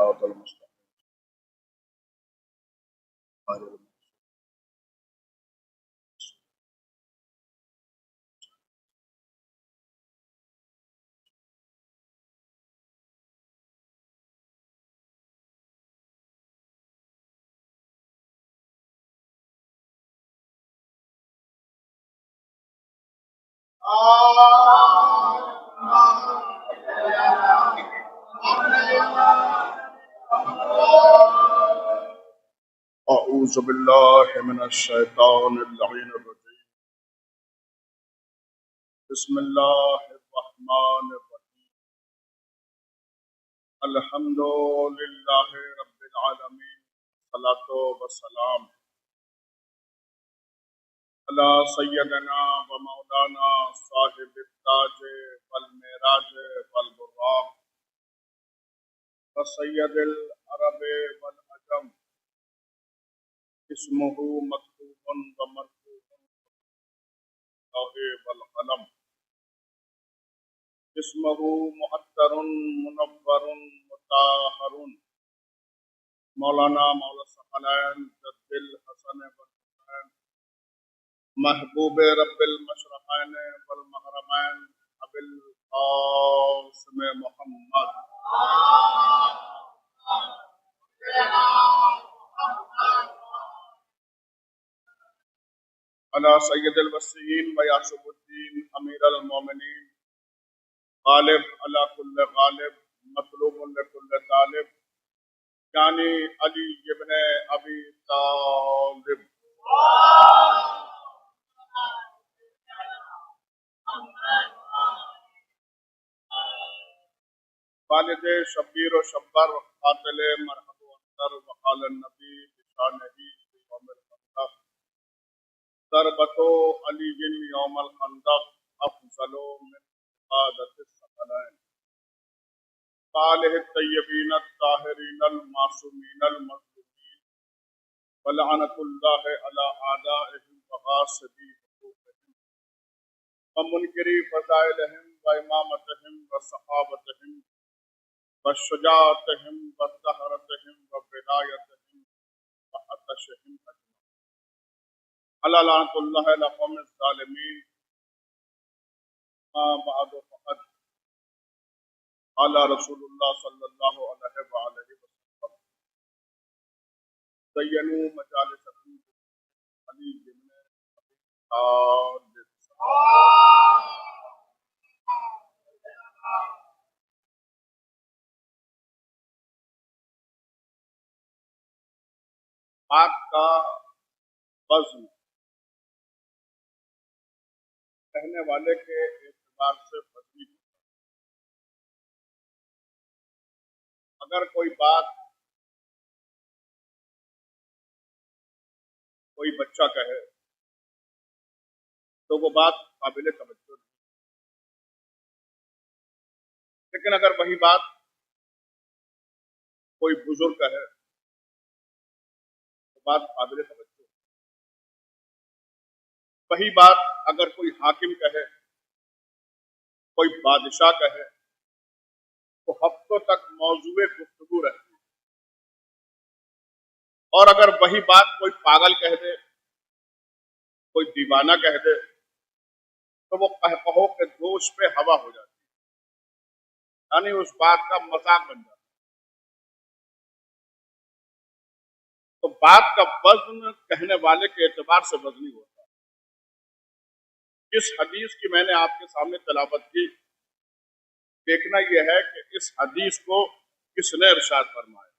صراط المستقیم اعوذ باللہ من الشیطان اللعین الرجیم بسم اللہ الرحمن الرحیم الحمد للہ رب العالمین والصلاة والسلام علی سیدنا و مولانا صاحب التاج والمعراج والبراق وسید العرب والعجم اسمہ مکتوب و مرفوع والقلم اسمہ محتر منور مطہر مولانا مولا ثقلین جد الحسن والحسین محبوب رب المشرقین والمغربین ابی القاسم محمد علی سید الوسیین و یعصب الدین امیر المومنین غالب علی کل غالب مطلوب لکل طالب یعنی علی ابن ابی طالب والد شبیر و شبر قاتل مرحب و انصر وقال النبی بشانہ یوم الخندق ضربت علی یوم الخندق افضل من قادت الثقلین صالح الطیبین الطاہرین المعصومین المظلومین ولعنۃ اللہ علی اعدائهم وغاصبی حقوقهم ومنکری فضائلهم وامامتهم وصحابتهم وشجاعتهم وطہرتهم وولایتهم وعطشهم اجمعین علی لعنۃ اللہ علی قوم الظالمین ما بعد فقد قال رسول اللہ صلی اللہ علیہ وآلہ وسلم زینوا مجالسکم علی بن ابی طالب بات کا وزن کہنے والے کے اعتبار سے بدلی ہوتا ہے۔ اگر کوئی بات کوئی بچہ کہے تو وہ بات قابل توجہ نہیں، لیکن اگر وہی بات کوئی بزرگ کہے تو بات قابل توجہ ہے۔ وہی بات اگر کوئی حاکم کہے، کوئی بادشاہ کہے تو ہفتوں تک موضوع گفتگو رہتی ہے، اور اگر وہی بات کوئی پاگل کہہ دے، کوئی دیوانہ کہہ دے تو وہ قہقہوں کے دوش پہ ہوا ہو جاتی ہے، یعنی اس بات کا مذاق بن جاتا ہے۔ تو بات کا وزن کہنے والے کے اعتبار سے وزنی ہوتا ہے۔ اس حدیث کی میں نے آپ کے سامنے تلاوت کی، دیکھنا یہ ہے کہ اس حدیث کو کس نے ارشاد فرمایا،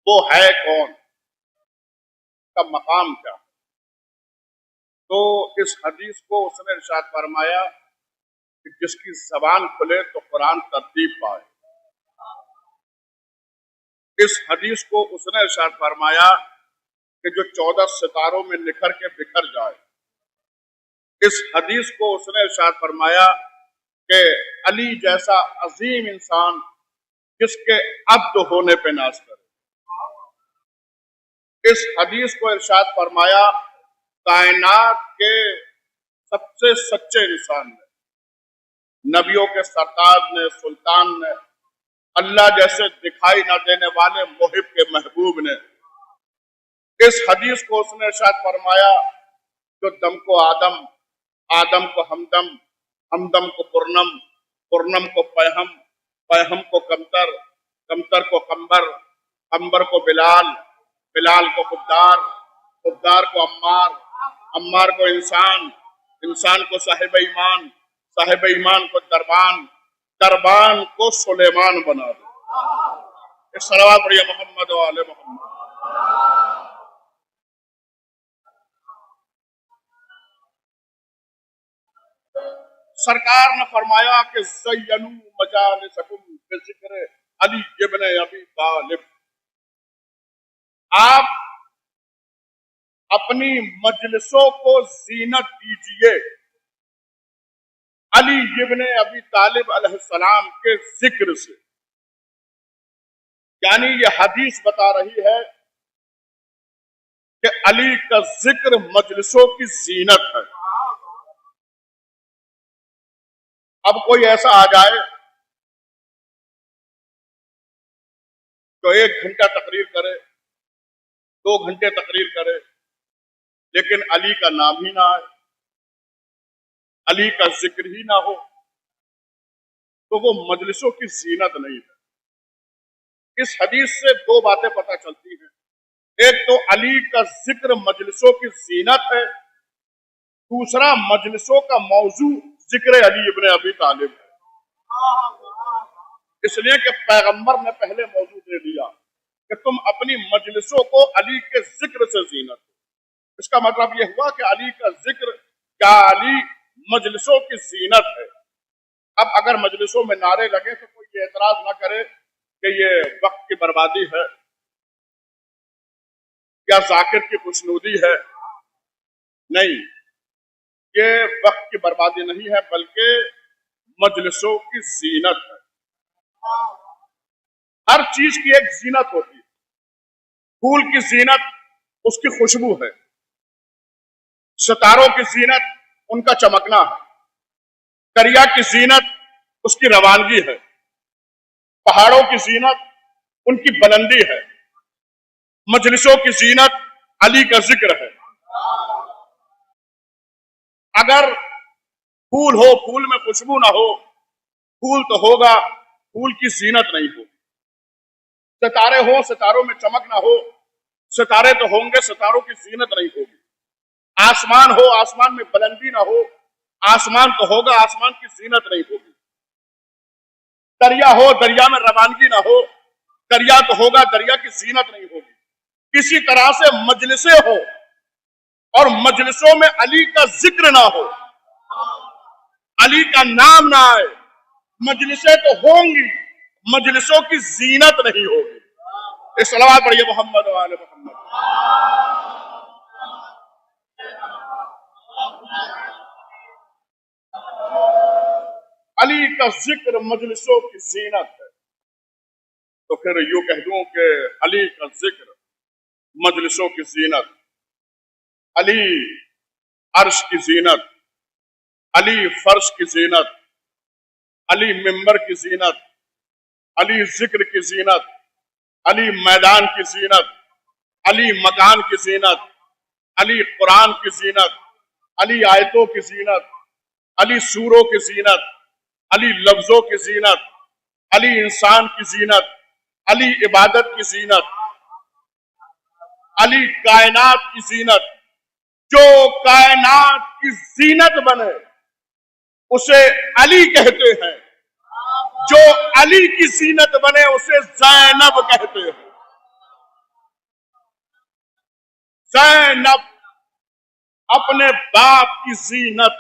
وہ ہے کون، کا مقام کیا۔ تو اس حدیث کو اس نے ارشاد فرمایا کہ جس کی زبان کھلے تو قرآن ترتیب پائے۔ اس حدیث کو اس نے ارشاد فرمایا کہ جو 14 ستاروں میں نکھر کے بکھر جائے۔ اس حدیث کو اس نے ارشاد فرمایا کہ علی جیسا عظیم انسان جس کے عبد ہونے پہ ناز کرے۔ اس حدیث کو ارشاد فرمایا کائنات کے سب سے سچے انسان نے، نبیوں کے سرتاج نے، سلطان نے، اللہ جیسے دکھائی نہ دینے والے محب کے محبوب نے اس حدیث کو اس نے ارشاد فرمایا جو دم کو آدم، آدم کو ہمدم، ہمدم کو پرنم، پرنم کو پیہم، پیہم کو کمتر، کمتر کو قمبر، قمبر کو بلال، بلال کو خوددار، خوددار کو عمار، عمار کو انسان، انسان کو صاحب ایمان، صاحب ایمان کو دربان، دربان کو سلیمان بنا دے۔ صلوات پڑھیے محمد و آل محمد۔ سرکار نے فرمایا کہ زینوا مجالسکم بذکر علی ابن ابی طالب، آپ اپنی مجلسوں کو زینت دیجئے علی ابن ابی طالب علیہ السلام کے ذکر سے۔ یعنی یہ حدیث بتا رہی ہے کہ علی کا ذکر مجلسوں کی زینت ہے۔ اب کوئی ایسا آ جائے تو 1 گھنٹہ تقریر کرے، 2 گھنٹے تقریر کرے، لیکن علی کا نام ہی نہ آئے، علی کا ذکر ہی نہ ہو، تو وہ مجلسوں کی زینت نہیں ہے۔ اس حدیث سے 2 باتیں پتہ چلتی ہیں، ایک تو علی کا ذکر مجلسوں کی زینت ہے، دوسرا مجلسوں کا موضوع ذکر علی ابن ابی طالب ہے، اس لیے کہ پیغمبر نے پہلے موضوع دے دیا کہ تم اپنی مجلسوں کو علی کے ذکر سے زینت دو۔ اس کا مطلب یہ ہوا کہ علی کا ذکر کیا علی مجلسوں کی زینت ہے۔ اب اگر مجلسوں میں نعرے لگے تو کوئی یہ اعتراض نہ کرے کہ یہ وقت کی بربادی ہے یا ذاکر کی خوشنودی ہے، نہیں، یہ وقت کی بربادی نہیں ہے بلکہ مجلسوں کی زینت ہے۔ ہر چیز کی ایک زینت ہوتی ہے، پھول کی زینت اس کی خوشبو ہے، ستاروں کی زینت ان کا چمکنا ہے، دریا کی زینت اس کی روانگی ہے، پہاڑوں کی زینت ان کی بلندی ہے، مجلسوں کی زینت علی کا ذکر ہے۔ اگر پھول ہو، پھول میں خوشبو نہ ہو، پھول تو ہوگا، پھول کی زینت نہیں ہوگی۔ ستارے ہوں، ستاروں میں چمک نہ ہو، ستارے تو ہوں گے، ستاروں کی زینت نہیں ہوگی۔ آسمان ہو، آسمان میں بلندی نہ ہو، آسمان تو ہوگا، آسمان کی زینت نہیں ہوگی۔ دریا ہو، دریا میں روانگی نہ ہو، دریا تو ہوگا، دریا کی زینت نہیں ہوگی۔ اسی طرح سے مجلسیں ہو اور مجلسوں میں علی کا ذکر نہ ہو، علی کا نام نہ آئے، مجلسیں تو ہوں گی، مجلسوں کی زینت نہیں ہوگی۔ صلوات پڑھیے محمد و آل محمد۔ علی کا ذکر مجلسوں کی زینت ہے، تو پھر یوں کہہ دوں کہ علی کا ذکر مجلسوں کی زینت، علی عرش کی زینت، علی فرش کی زینت، علی منبر کی زینت، علی ذکر کی زینت، علی میدان کی زینت، علی مکان کی زینت، علی قرآن کی زینت، علی آیتوں کی زینت، علی سوروں کی زینت، علی لفظوں کی زینت، علی انسان کی زینت، علی عبادت کی زینت، علی کائنات کی زینت۔ جو کائنات کی زینت بنے اسے علی کہتے ہیں، جو علی کی زینت بنے اسے زینب کہتے ہیں۔ زینب اپنے باپ کی زینت،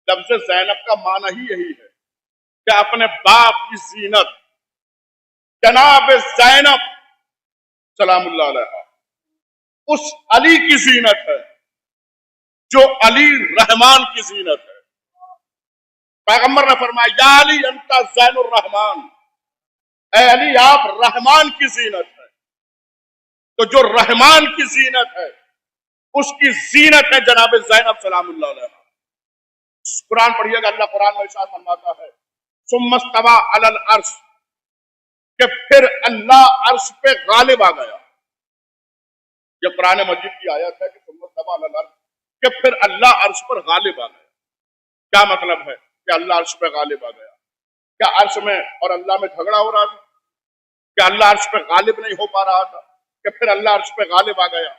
لفظ زینب کا معنی ہی یہی ہے کہ اپنے باپ کی زینت۔ جناب زینب سلام اللہ علیہ اس علی کی زینت ہے جو علی رحمان کی زینت ہے۔ پیغمبر نے فرمایا یا علی انت زین الرحمان، اے علی آپ رحمان کی زینت ہے۔ تو جو رحمان کی زینت ہے اس کی زینت ہے جناب زینب سلام اللہ علیہ۔ قرآن پڑھیے گا، اللہ قرآن میں ارشاد فرماتا ہے सुम्मा इस्तवा अलल अर्श, कि फिर अल्लाह अर्श पे गालिब आ गया। ये कुरान मजीद की आयत है कि सुम्मा इस्तवा अलल अर्श, कि फिर अल्लाह अर्श पर गालिब आ गया। क्या मतलब है कि अल्लाह अर्श पे गालिब आ गया? क्या अर्श में और अल्लाह में झगड़ा हो रहा था? क्या अल्लाह अर्श पे गालिब नहीं हो पा रहा था कि फिर अल्लाह अर्श पे गालिब आ गया?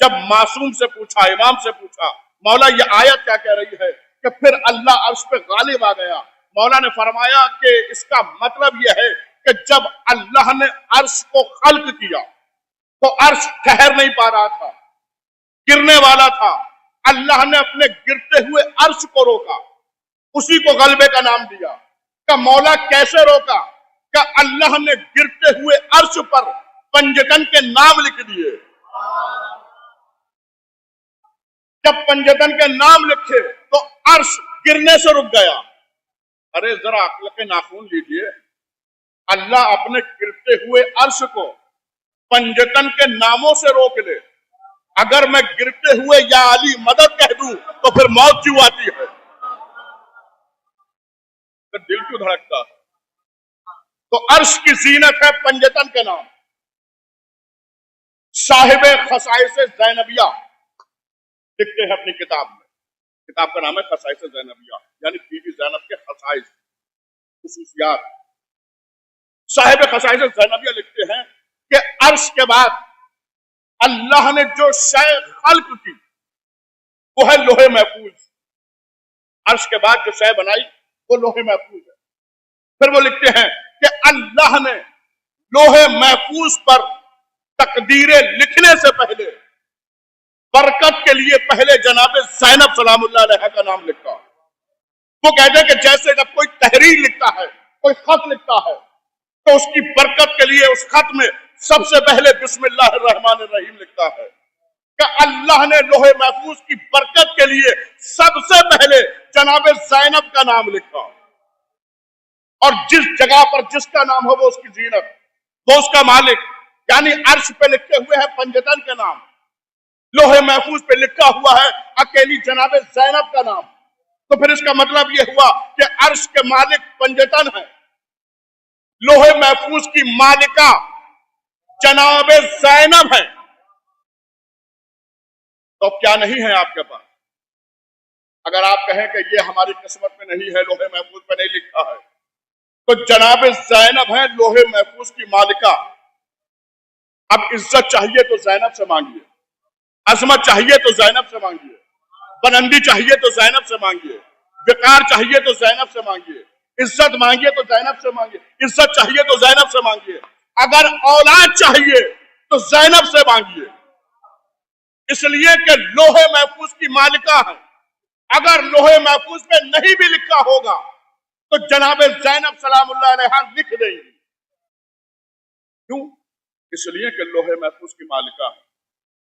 जब मासूम से पूछा, इमाम से पूछा, मौला ये आयत क्या कह रही है कि फिर अल्लाह अर्श पे गालिब आ गया, मौला ने फरमाया कि इसका मतलब यह है कि जब अल्लाह ने अर्श को खल्क किया तो अर्श ठहर नहीं पा रहा था, गिरने वाला था। अल्लाह ने अपने गिरते हुए अर्श को रोका, उसी को गलबे का नाम दिया। का मौला कैसे रोका? का अल्लाह ने गिरते हुए अर्श पर पंजतन के नाम लिख दिए। जब पंजतन के नाम लिखे तो अर्श गिरने से रुक गया। अरे जरा अक्ल के नाखून लीजिए, अल्लाह अपने गिरते हुए अर्श को पंजतन के नामों से रोक ले। अगर मैं गिरते हुए या अली मदद कह दूं तो फिर मौत क्यों आती है? तो दिल क्यों धड़कता है? तो अर्श की जीनत है पंजतन के नाम। साहिब खसाइस ज़ैनबिया लिखते हैं अपनी किताब में, किताब का नाम है खसाइस ज़ैनबिया, यानी बीबी ज़ैनब के खसाइस, खुसूसियात। साहिब खसाइस ज़ैनबिया लिखते हैं कि अर्श के बाद अल्लाह ने जो शय खल्क की वो है लोहे महफूज। अर्श के बाद जो शय बनाई वो लोहे महफूज है। फिर वो लिखते हैं कि अल्लाह ने लोहे महफूज पर तकदीरें लिखने से पहले बरकत के लिए पहले जनाब ज़ैनब सलामुल्लाह अलैहा का नाम लिखा। वो कहते हैं कि जैसे जब कोई तहरीर लिखता है, कोई खत लिखता है, तो उसकी बरकत के लिए उस खत में सबसे पहले बिस्मिल्लाहिर्रहमानिर्रहीम लिखता है। कि अल्लाह ने लोहे महफूज की बरकत के लिए सबसे पहले जनाब ज़ैनब का नाम लिखा। और जिस जगह पर जिसका नाम हो वो उसकी जीनत, वो उसका मालिक। यानी अर्श पे लिखे हुए है पंजतन के नाम, लोहे महफूज पे लिखा हुआ है अकेली जनाब ज़ैनब का नाम। तो फिर इसका मतलब यह हुआ कि अर्श के मालिक पंजतन है, लोहे महफूज की मालिका जनाब ज़ैनब है। तो क्या नहीं है आपके पास? अगर आप कहें कि ये हमारी किस्मत में नहीं है, लोहे महफूज पे नहीं लिखा है, तो जनाब ज़ैनब है लोहे महफूज की मालिका। अब इज्जत चाहिए तो ज़ैनब से मांगिए, अजमत चाहिए तो ज़ैनब से मांगिए, बुलंदी चाहिए तो ज़ैनब से मांगिए, विकार चाहिए तो ज़ैनब से मांगिए, इज्जत मांगिए तो ज़ैनब से मांगिए, इज्जत चाहिए तो ज़ैनब से मांगिए, अगर औलाद चाहिए तो ज़ैनब से मांगिए। इसलिए कि लोहे महफूज की मालिका है। अगर लोहे महफूज में नहीं भी लिखा होगा तो जनाब ज़ैनब सलामुल्लाह अलैहा लिख देंगी। क्यों? इसलिए कि लोहे महफूज की मालिका है।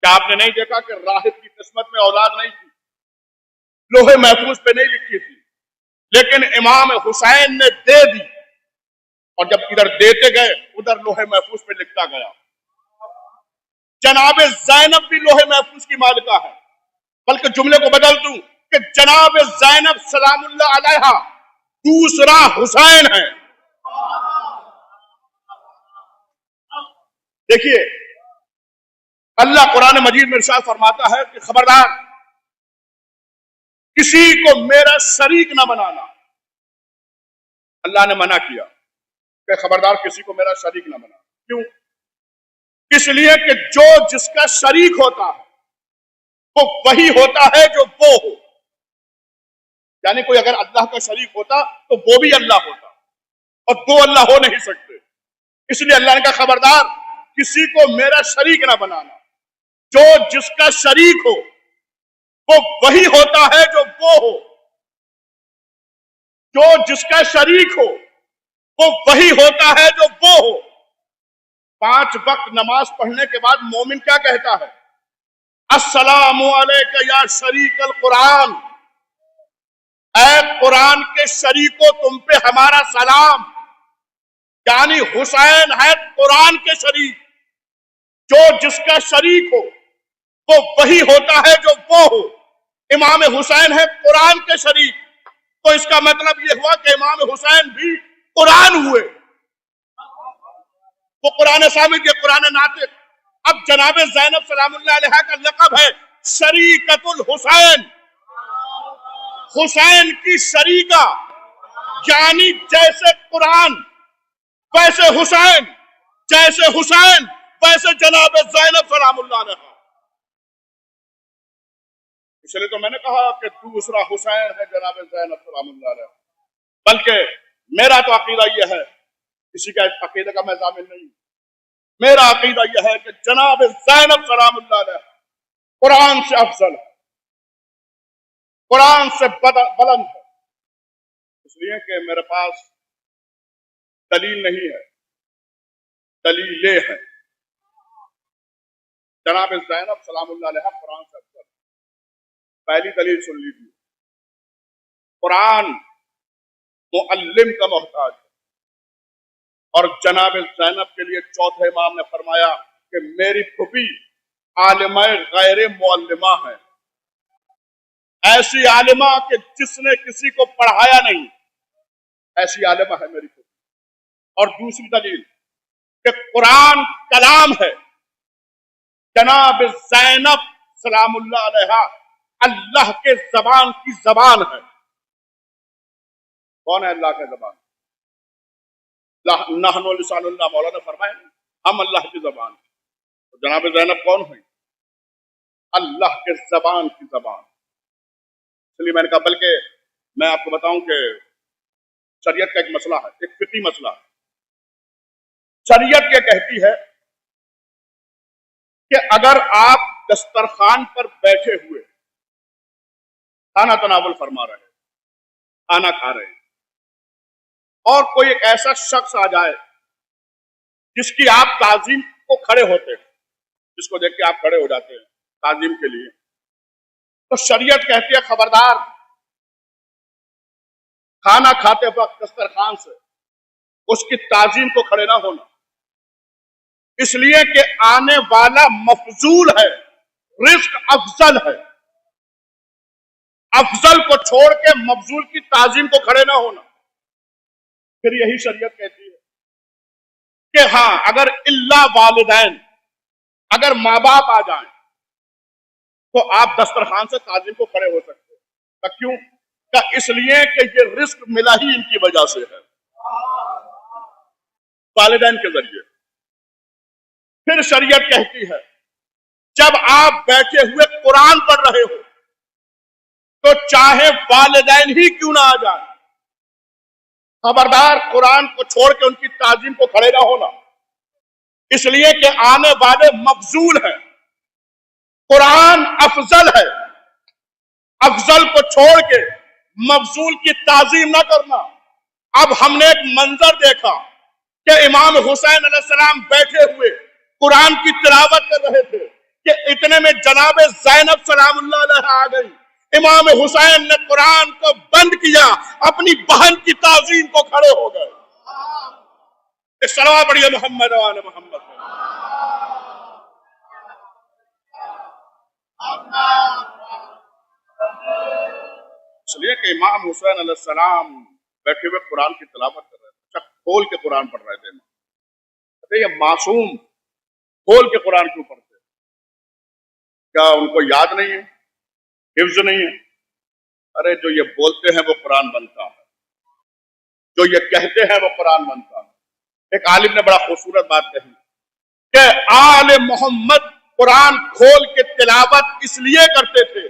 क्या आपने नहीं देखा कि राहिब की किस्मत में औलाद नहीं थी, लोहे महफूज पे नहीं लिखी थी, लेकिन इमाम हुसैन ने दे दी, और जब इधर देते गए उधर लोहे महफूज पे लिखता गया। जनाब ज़ैनब भी लोहे महफूज की मालिका है। बल्कि जुमले को बदल दूं कि जनाब ज़ैनब सलामुल्लाह अलैहा दूसरा हुसैन है। देखिए, अल्लाह कुरान मजीद में इरशाद फरमाता है कि खबरदार किसी को मेरा शरीक न बनाना। अल्लाह ने मना किया कि खबरदार किसी को मेरा शरीक न बनाना। क्यों? इसलिए कि जो जिसका शरीक होता है वो वही होता है जो वो हो। यानी कोई अगर अल्लाह का शरीक होता तो वो भी अल्लाह होता, और दो अल्लाह हो नहीं सकते। इसलिए अल्लाह ने कहा खबरदार किसी को मेरा शरीक ना बनाना। जो जिसका शरीक हो वो वही होता है जो वो हो, जो जिसका शरीक हो वो वही होता है जो वो हो। 5 वक्त नमाज पढ़ने के बाद मोमिन क्या कहता है? अस्सलामु अलैका या शरीकल कुरान, ऐ कुरान के शरीको तुम पे हमारा सलाम। यानी हुसैन है कुरान के शरीक। जो जिसका शरीक हो वो वही होता है जो वो हो। इमाम हुसैन है कुरान के शरीक, تو اس کا مطلب یہ ہوا کہ امام حسین بھی قرآن ہوئے، وہ قرآن ثابت کے قرآن ناطق۔ اب جناب زینب سلام اللہ علیہ کا لقب ہے شریکت الحسین، حسین کی شریکہ، یعنی جیسے قرآن ویسے حسین، جیسے حسین ویسے جناب زینب سلام اللہ علیہ۔ اس لیے تو میں نے کہا کہ دوسرا حسین ہے جناب زینب سلام اللہ علیہ، بلکہ میرا تو عقیدہ یہ ہے، کسی کا عقیدہ کا میں ضامن نہیں، میرا عقیدہ یہ ہے کہ جناب زینب سلام اللہ علیہ قرآن سے افضل ہے، قرآن سے بلند ہے، اس لیے کہ میرے پاس دلیل نہیں ہے، دلیلیں ہیں۔ جناب زینب سلام اللہ علیہ قرآن سے افضل ہے۔ پہلی دلیل سن لیجیے، قرآن معلم کا محتاج ہے، اور جناب زینب کے لیے چوتھے امام نے فرمایا کہ میری پھوپھی عالمہ غیر معلمہ ہے، ایسی عالمہ کہ جس نے کسی کو پڑھایا نہیں، ایسی عالمہ ہے میری پھوپھی۔ اور دوسری دلیل کہ قرآن کلام ہے، جناب زینب سلام اللہ علیہ اللہ کے زبان کی زبان ہے۔ کون ہے اللہ کے زبان؟ نحن لسان اللہ، مولانا فرمائے ہم اللہ کی زبان ہے۔ تو جناب زینب کون ہوئی؟ اللہ کے زبان کی زبان۔ اس لیے میں نے کہا، بلکہ میں آپ کو بتاؤں کہ شریعت کا ایک مسئلہ ہے، ایک فقہی مسئلہ ہے۔ شریعت یہ کہتی ہے کہ اگر آپ دسترخوان پر بیٹھے ہوئے کھانا تناول فرما رہے ہیں، کھانا کھا رہے ہیں، اور کوئی ایک ایسا شخص آ جائے جس کی آپ تعظیم کو کھڑے ہوتے ہیں، جس کو دیکھ کے آپ کھڑے ہو جاتے ہیں تعظیم کے لیے، تو شریعت کہتی ہے خبردار، کھانا کھاتے وقت دسترخوان سے اس کی تعظیم کو کھڑے نہ ہونا، اس لیے کہ آنے والا مفضول ہے، رزق افضل ہے، افضل کو چھوڑ کے مفضول کی تعظیم کو کھڑے نہ ہونا۔ پھر یہی شریعت کہتی ہے کہ ہاں اگر اللہ والدین، اگر ماں باپ آ جائیں تو آپ دسترخوان سے تعظیم کو کھڑے ہو سکتے ہیں۔ کیوں؟ کہ اس لیے کہ یہ رزق ملا ہی ان کی وجہ سے ہے، والدین کے ذریعے۔ پھر شریعت کہتی ہے جب آپ بیٹھے ہوئے قرآن پڑھ رہے ہو تو چاہے والدین ہی کیوں نہ آ جائیں، خبردار قرآن کو چھوڑ کے ان کی تعظیم کو کھڑے نہ ہونا، اس لیے کہ آنے والے مفضول ہیں، قرآن افضل ہے، افضل کو چھوڑ کے مفضول کی تعظیم نہ کرنا۔ اب ہم نے ایک منظر دیکھا کہ امام حسین علیہ السلام بیٹھے ہوئے قرآن کی تلاوت کر رہے تھے کہ اتنے میں جناب زینب سلام اللہ علیہ آ گئی، امام حسین نے قرآن کو بند کیا، اپنی بہن کی تعظیم کو کھڑے ہو گئے۔ ایک صلوات پڑھیے محمد و آل محمد۔ اس لیے کہ امام حسین علیہ السلام بیٹھے ہوئے قرآن کی تلاوت کر رہے تھے، چک کھول کے قرآن پڑھ رہے تھے۔ یہ معصوم کھول کے قرآن کیوں پڑھتے؟ کیا ان کو یاد نہیں ہے، حفظ نہیں ہے؟ ارے جو یہ بولتے ہیں وہ قرآن بنتا ہے، جو یہ کہتے ہیں وہ قرآن بنتا ہے۔ ایک عالم نے بڑا خوبصورت بات کہی کہ آل محمد قرآن کھول کے تلاوت اس لیے کرتے تھے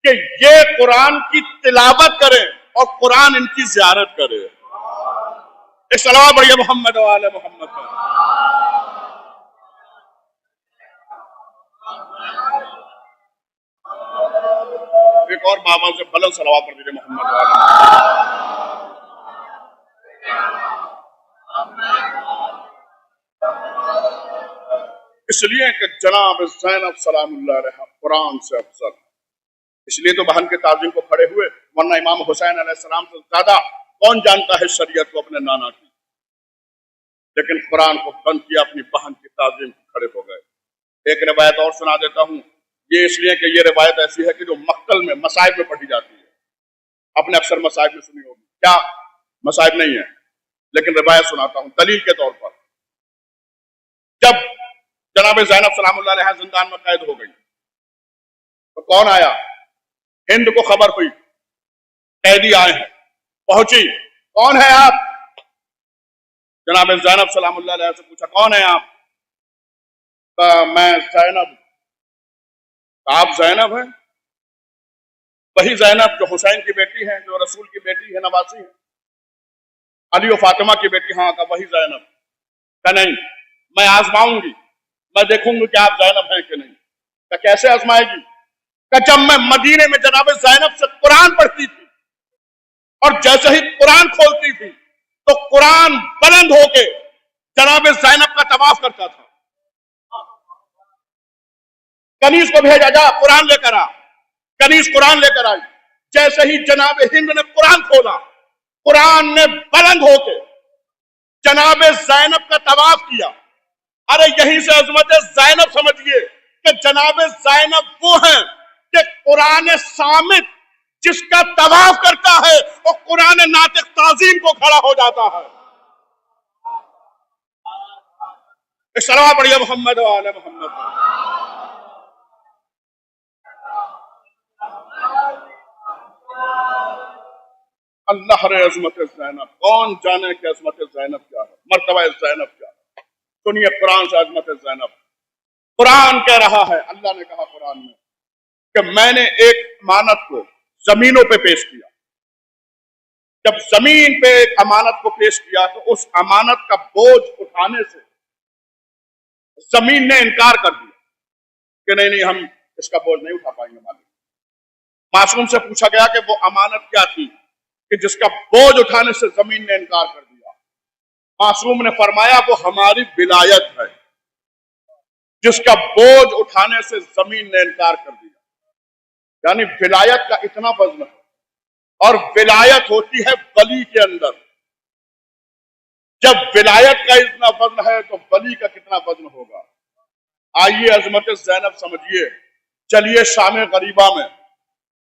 کہ یہ قرآن کی تلاوت کریں اور قرآن ان کی زیارت کرے۔ ایک صلوات پڑھیے محمد و آل محمد پر۔ ایک اور بابا سے بلند صلوات پڑھ دیجیے محمد و آل محمد۔ اس لیے کہ جناب زینب سلام اللہ علیہ قرآن سے افضل، اس لیے تو بہن کے تعظیم کو کھڑے ہوئے، ورنہ امام حسین علیہ السلام سے زیادہ کون جانتا ہے شریعت کو اپنے نانا کی، لیکن قرآن کو بند کیا، اپنی بہن کی تعظیم کو کھڑے ہو گئے۔ ایک روایت اور سنا دیتا ہوں، یہ اس لیے کہ یہ روایت ایسی ہے کہ جو مقتل میں، مصائب میں پڑھی جاتی ہے۔ आपने अक्सर मसाइब में सुनी होगी, क्या मसाइब नहीं है, लेकिन रिवायत सुनाता हूं दलील के तौर पर। जब जनाब ज़ैनब सलामुल्लाह अलैहा जिंदान में कैद हो गई तो कौन आया? हिंद को खबर हुई कैदी आए हैं, पहुंची, कौन है आप? जनाब ज़ैनब सलामुल्लाह अलैहा से पूछा कौन है आप? मैं ज़ैनब। आप ज़ैनब हैं? वही ज़ैनब जो हुसैन की बेटी है, जो रसूल की बेटी है, नवासी है, अली और फातिमा की बेटी। हाँ का वही ज़ैनब का? नहीं, मैं आजमाऊंगी, मैं देखूंगी कि आप ज़ैनब हैं कि नहीं। का कैसे आजमाएगी? का जब मैं मदीने में जनाब ज़ैनब से कुरान पढ़ती थी और जैसे ही कुरान खोलती थी तो कुरान बुलंद होके जनाब ज़ैनब का तवाफ करता था। कनीज को भेजा, जा कुरान लेकर आ। कनीज कुरान लेकर आई। जैसे ही जनाब हिंद ने कुरान खोला, कुरान ने बुलंद होके जनाब ज़ैनब का तवाफ किया। अरे यहीं से अजमत ज़ैनब समझिए कि जनाब ज़ैनब वो हैं कि कुरान सामित जिसका तवाफ करता है वो कुरान नातिक ताज़ीम को खड़ा हो जाता है। सलावत पढ़िए मोहम्मद व आले मोहम्मद। अल्लाह रे अजमत ज़ैनब, कौन जाने कि अजमत ज़ैनब क्या है, मर्तबा ज़ैनब क्या है। सुनिए कुरान से अजमत ज़ैनब। कुरान कह रहा है, अल्लाह ने कहा कुरान में कि मैंने एक अमानत को जमीनों पे पेश किया। जब जमीन पे एक अमानत को पेश किया तो उस अमानत का बोझ उठाने से जमीन ने इनकार कर दिया कि नहीं नहीं, हम इसका बोझ नहीं उठा पाएंगे मालिक। मासूम से पूछा गया कि वो अमानत क्या थी कि जिसका बोझ उठाने से जमीन ने इनकार कर दिया। मासूम ने फरमाया वो हमारी विलायत है, जिसका बोझ उठाने से जमीन ने इनकार कर दिया। यानी विलायत का इतना वजन है, और विलायत होती है वली के अंदर। जब विलायत का इतना वजन है तो वली का कितना वजन होगा। आइए अजमत ज़ैनब समझिए। चलिए शाम गरीबा में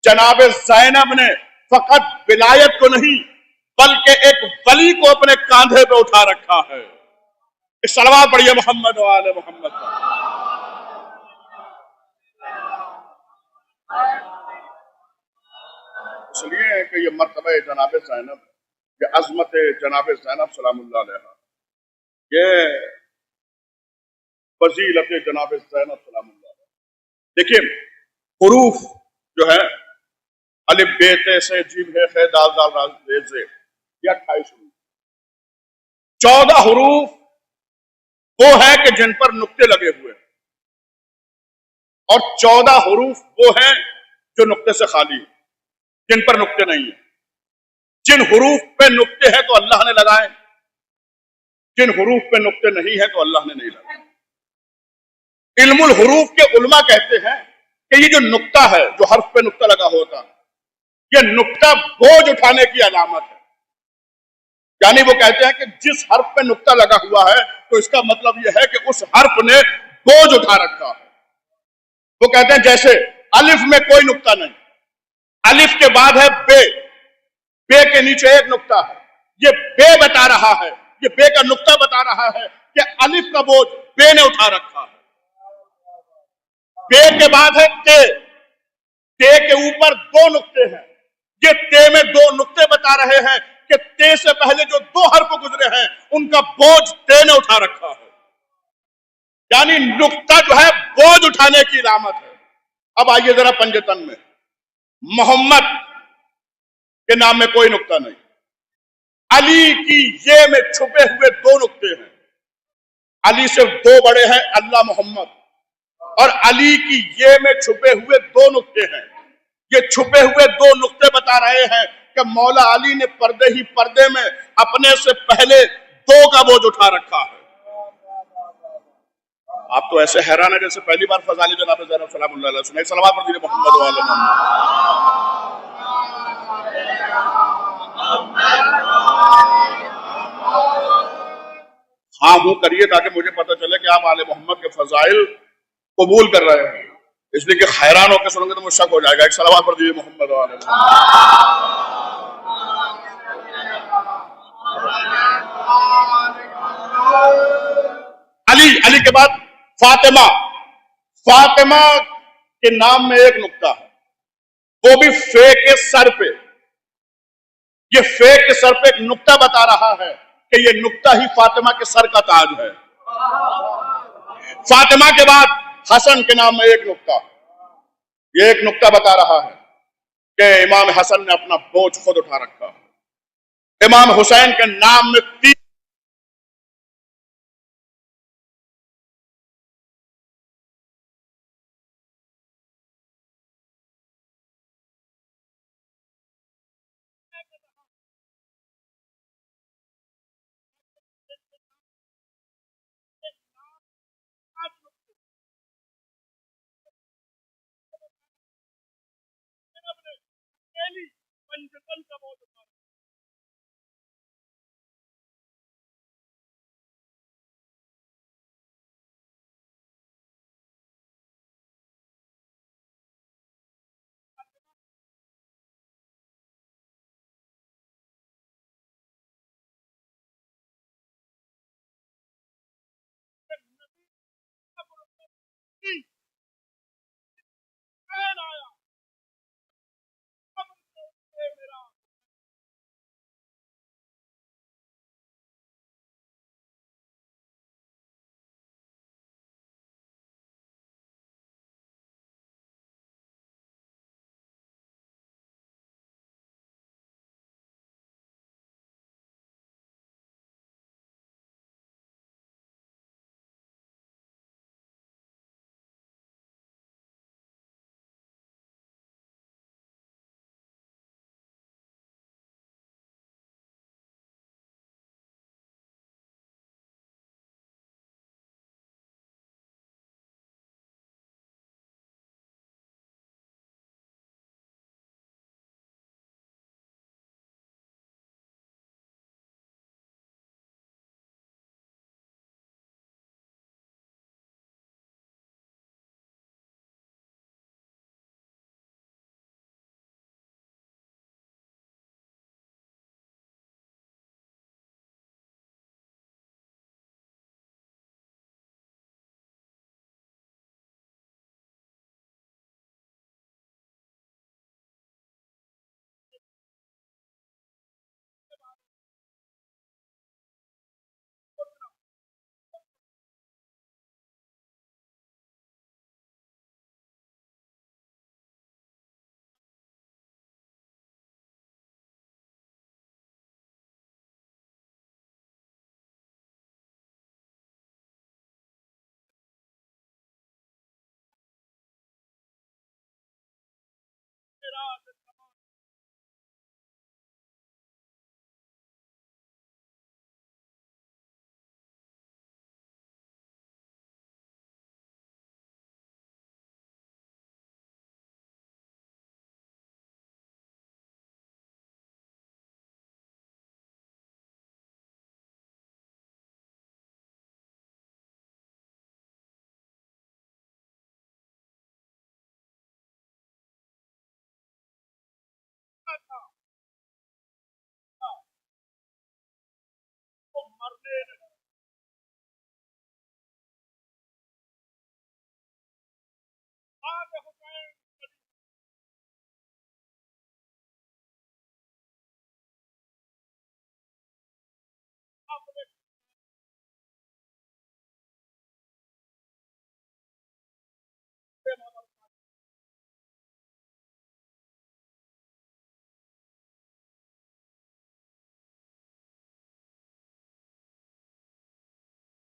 जनाब ज़ैनब ने फकत विलायत को नहीं बल्कि एक वली को अपने कांधे पे उठा रखा है। इस सलवात पढ़िए मोहम्मद व आले मोहम्मद। इसलिए कि ये मर्तबा जनाब ज़ैनब, ये अजमत जनाब ज़ैनब सलामुल्लाह अलैहा, ये फजीलत जनाब ज़ैनब सलामुल्लाह अलैहा। देखिए हुरूफ जो है अलिफ बे ते से जीम है खे दाल दाल राज दे से, ये 28 हुरूफ। 14 हुरूफ वो है कि जिन पर नुक्ते लगे हुए हैं, और 14 हुरूफ वो हैं जो नुक्ते से खाली है, जिन पर नुक्ते नहीं है। जिन हुरूफ पे नुक्ते हैं तो अल्लाह ने लगाए, जिन हुरूफ पे नुक्ते नहीं है तो अल्लाह ने नहीं लगाए। इल्मुल हुरूफ के उलमा कहते हैं कि ये जो नुक्ता है, जो हर्फ पे नुक्ता लगा होता है, ये नुक्ता बोझ उठाने की अलामत है। यानी वो कहते हैं कि जिस हर्फ पे नुक्ता लगा हुआ है तो इसका मतलब यह है कि उस हर्फ ने बोझ उठा रखा है। वो कहते हैं जैसे अलिफ में कोई नुक्ता नहीं, अलिफ के बाद है बे, बे के नीचे एक नुक्ता है, ये बे बता रहा है, ये बे का नुक्ता बता रहा है कि अलिफ का बोझ बे ने उठा रखा है। बे के बाद है ते, ते के ऊपर 2 नुक्ते हैं, ये ते में 2 नुक्ते बता रहे हैं कि ते से पहले जो 2 हर्फ गुजरे हैं उनका बोझ ते ने उठा रखा है। यानी नुक्ता जो है बोझ उठाने की इलामत है। अब आइए जरा पंजतन में, मोहम्मद के नाम में कोई नुक्ता नहीं, अली की ये में छुपे हुए 2 नुक्ते हैं। अली से 2 बड़े हैं अल्लाह मोहम्मद, और अली की ये में छुपे हुए 2 नुक्ते हैं। ये छुपे हुए 2 नुक्ते बता रहे हैं कि मौला अली ने पर्दे ही पर्दे में अपने से पहले 2 का बोझ उठा रखा है। आप तो ऐसे हैरान है जैसे पहली बार फजाइल जनाब ज़ैनब सलामुल्लाह अलैहा सुनाई। सलावत पढ़ दीजिए मोहम्मद व आले मोहम्मद। हाँ हूं करिए ताकि मुझे पता चले कि आप आले मोहम्मद के फजाइल कबूल कर रहे हैं। اس لیے کہ حیران ہو کے سنو گے تو مجھے شک ہو جائے گا. ایک صلوات پڑھ دیجیے محمد والے. علی کے بعد فاطمہ. فاطمہ کے نام میں ایک نقطہ ہے، وہ بھی فے کے سر پہ. یہ فے کے سر پہ ایک نقطہ بتا رہا ہے کہ یہ نقطہ ہی فاطمہ کے سر کا تاج ہے. فاطمہ کے بعد حسن کے نام میں ایک نقطہ. یہ ایک نقطہ بتا رہا ہے کہ امام حسن نے اپنا بوجھ خود اٹھا رکھا. امام حسین کے نام میں تین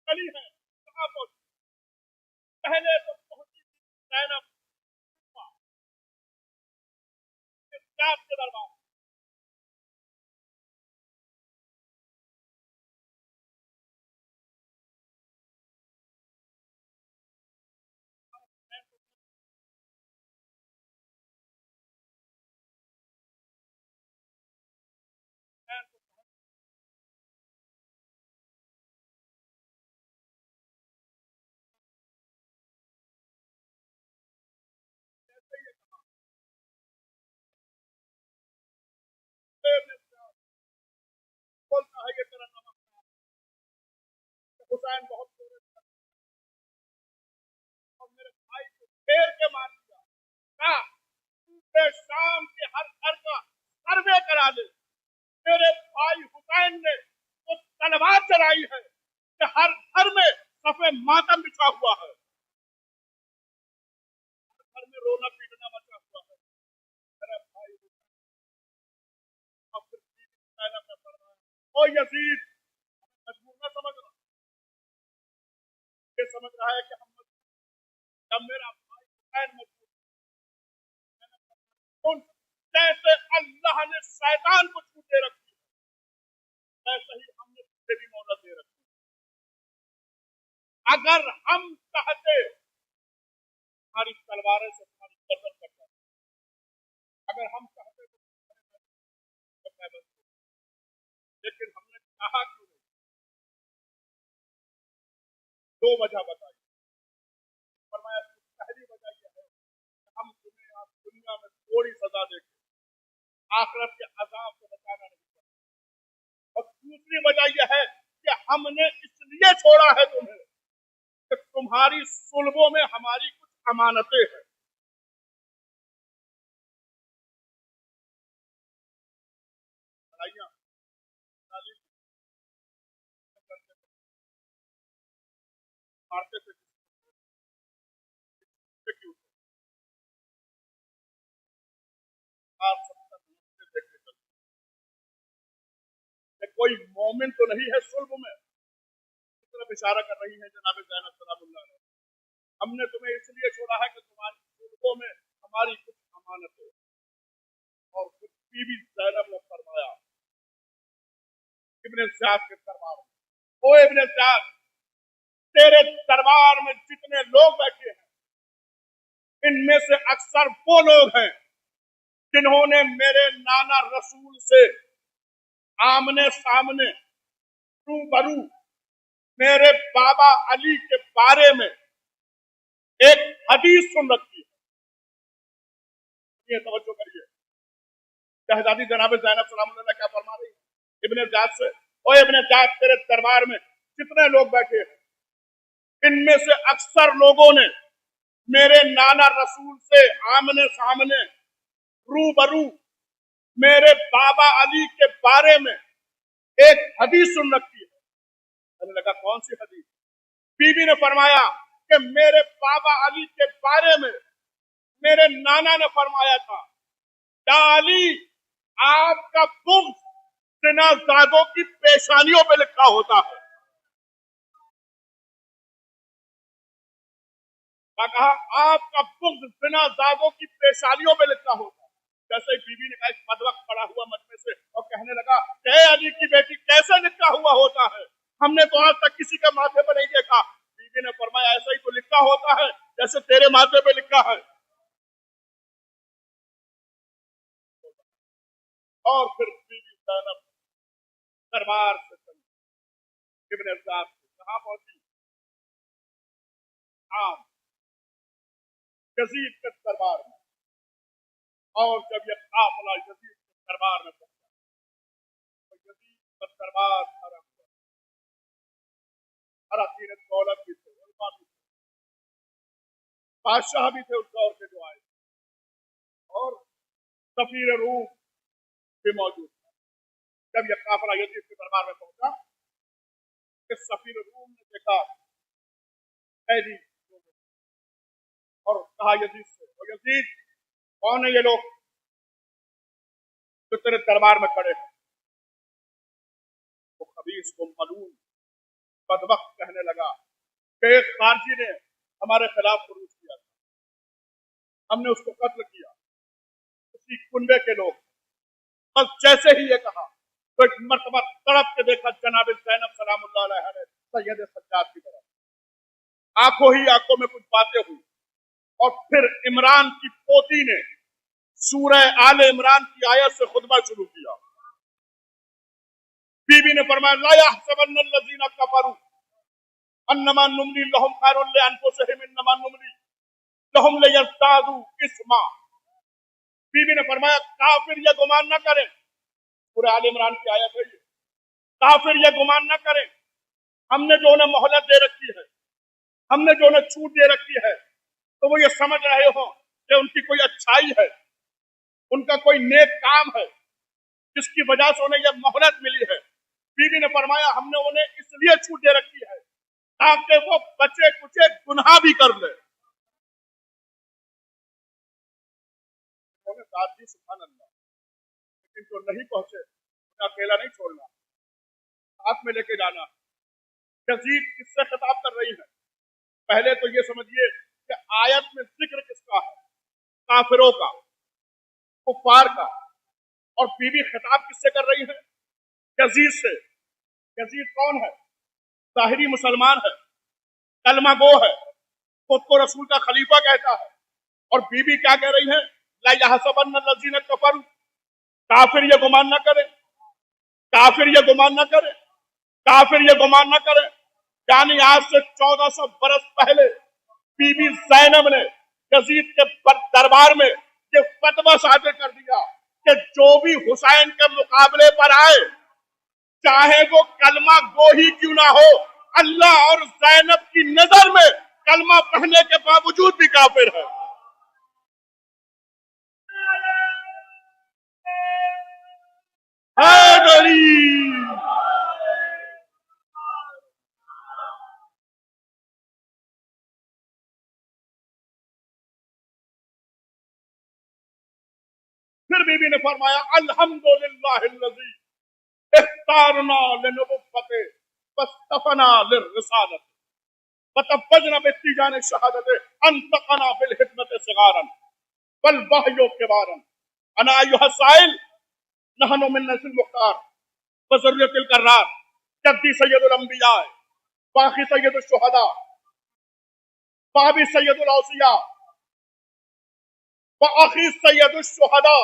علی ہے. پہلے تو زینب کے دربار حسین بہت اور میرے بھائی کو پھیر کے مار دیا. کہا پورے شام کے ہر گھر کا سروے کرا لے. میرے بھائی حسین نے وہ تلوار چلائی ہے کہ ہر گھر میں صفے ماتم بچھا ہوا ہے, ہر گھر میں رونا پیٹنا مچا ہوا ہے. میرے بھائی اب پھر او یزید مجبور نہ سمجھ رہا, یہ سمجھ رہا ہے کہ ہم جب میرا بھائی حسین مجبور جیسے اللہ نے شیطان کو چھوٹے رکھی ویسے ہی ہم نے تجھے بھی مہلت دے رکھی. اگر ہم چاہتے ہماری تلواریں سے تمہاری قتل کر جاتے, اگر ہم چاہتے تو لیکن ہم نے چاہا کیوں نہیں. دو وجہ بتائی. فرمایا پہلی وجہ یہ ہے کہ ہم تمہیں آج دنیا میں تھوڑی سزا دیں گے, آخرت کے عذاب سے بچانا نہیں چاہتے. اور دوسری وجہ یہ ہے کہ ہم نے اس لیے چھوڑا ہے تمہیں کہ تمہاری صلبوں میں ہماری کچھ امانتیں ہیں. مارتے تھے کوئی مومن تو نہیں ہے صلب میں, اس طرف اشارہ کر رہی ہے جناب زینب سلام اللہ علیہ. ہم نے تمہیں اس لیے چھوڑا ہے کہ تمہاری صلبوں میں ہماری کچھ امانت ہے. اور خود بی بی زینب نے فرمایا ابن زیاد کے دربار میں, او ابن زیاد, تیرے دربار میں جتنے لوگ بیٹھے ہیں ان میں سے اکثر وہ لوگ ہیں جنہوں نے میرے نانا رسول سے آمنے سامنے روبرو میرے بابا علی کے بارے میں ایک حدیث سن رکھی ہے. یہ توجہ کریے, شہزادی جناب زینب سلام اللہ کیا فرما رہی ہے ابن زیاد سے, او ابن زیاد, تیرے دربار میں جتنے لوگ بیٹھے ہیں ان میں سے اکثر لوگوں نے میرے نانا رسول سے آمنے سامنے روبرو میرے بابا علی کے بارے میں ایک حدیث سن رکھی ہے. میں نے لگا کون سی حدیث؟ بی بی نے فرمایا کہ میرے بابا علی کے بارے میں میرے نانا نے فرمایا تھا یا علی, آپ کا بغض زنا زادوں کی پیشانیوں پہ لکھا ہوتا ہے. کہا آپ کا بغض زنا زادوں کی پیشانیوں پہ لکھا ہوتا ہے. جیسے بی بی نے کہا اس بدبخت پڑا ہوا مجمع سے اور کہنے لگا کہ اے علی کی بیٹی کیسے لکھا ہوا ہوتا ہے, ہم نے تو آج تک کسی کے ماتھے پہ نہیں دیکھا. بی بی نے فرمایا ایسا ہی تو لکھا ہوتا ہے جیسے تیرے ماتھے پہ لکھا ہے. اور پھر بی بی زینب دربار سے چلی ابن زیاد کہاں پہنچی؟ شام, یزید کے دربار میں. اور جب یہ قافلہ یزید کے دربار میں پہنچا تو یزید کا دربار بھرا ہوا, ہر حسین دولت بھی تھے, علماء بھی تھے, بادشاہ بھی تھے اس دور کے جو آئے, اور سفیر روم بھی موجود تھا. جب یہ قافلہ یزید کے دربار میں پہنچا کہ سفیر روم نے دیکھا قیدی اور کہا یزید سے, اور یزید کون ہے یہ لوگ جو تیرے دربار میں کھڑے ہیں؟ وہ خبیث کو ملعون بدبخت کہنے لگا کہ ایک خارجی نے ہمارے خلاف خروج کیا تھا, ہم نے اس کو قتل کیا, اسی کنبے کے لوگ. بس جیسے ہی یہ کہا تو ایک مرتبہ تڑپ کے دیکھا جناب زینب سلام اللہ علیہ نے سید سجاد کی طرف, آنکھوں ہی آنکھوں میں کچھ باتیں ہوئی. اور پھر عمران کی پوتی نے سورہ آل عمران کی آیت سے خطبہ شروع کیا. بی بی نے فرمایا لا يحسبن الذين كفروا انما نملي لهم خير لانفسهم انما نملي لهم ليزدادوا اثما. بی بی نے فرمایا کافر یہ گمان نہ کریں, سورہ آل عمران کی آیت ہے یہ, کافر یہ گمان نہ کریں ہم نے جو انہیں مہلت دے رکھی ہے، ہم نے جو انہیں چھوٹ دے رکھی ہے، تو وہ یہ سمجھ رہے ہو کہ ان کی کوئی اچھائی ہے، ان کا کوئی نیک کام ہے جس کی وجہ سے انہیں یہ مہلت ملی ہے۔ بی بی نے فرمایا ہم نے انہیں اس لیے چھوٹ دے رکھی ہے تاکہ وہ بچے کچے گناہ بھی کر لے۔ سبحان اللہ، لیکن جو نہیں پہنچے انہیں اکیلا نہیں چھوڑنا، ساتھ میں لے کے جانا۔ یزید کس سے خطاب کر رہی ہے؟ پہلے تو یہ سمجھیے کہ آیت میں ذکر کس کا ہے؟ کافروں کا، کفار کا، اور بی بی خطاب کس سے کر رہی ہے؟ یزید سے۔ یزید کون ہے؟ ظاہری مسلمان ہے، کلمہ گو ہے، خود کو رسول کا خلیفہ کہتا ہے، اور بی بی کیا کہہ رہی ہے؟ لا یحسبن الذین کفروا، کافر یہ گمان نہ کرے، کافر یہ گمان نہ کرے، کافر یہ گمان نہ کرے۔ یعنی آج سے 1400 برس پہلے بی بی زینب نے یزید کے دربار میں یہ فتویٰ صادر کر دیا کہ جو بھی حسین کے مقابلے پر آئے، چاہے وہ کلمہ گو ہی کیوں نہ ہو، اللہ اور زینب کی نظر میں کلمہ پڑھنے کے باوجود بھی کافر ہے۔ پھر بی بی نے فرمایا الحمدللہ الذی اختارنا لنبوته واصطفانا للرسالة وتوجنا بالتيجان الشهادة انطقنا بالحكمة صغارا والوحي كبارا انا ايها السائل نحن من نسل المختار وذرية القرار جدي سید الانبیاء باقی سید الشہداء بابی سید الاوصیاء وآخی سید الشہداء۔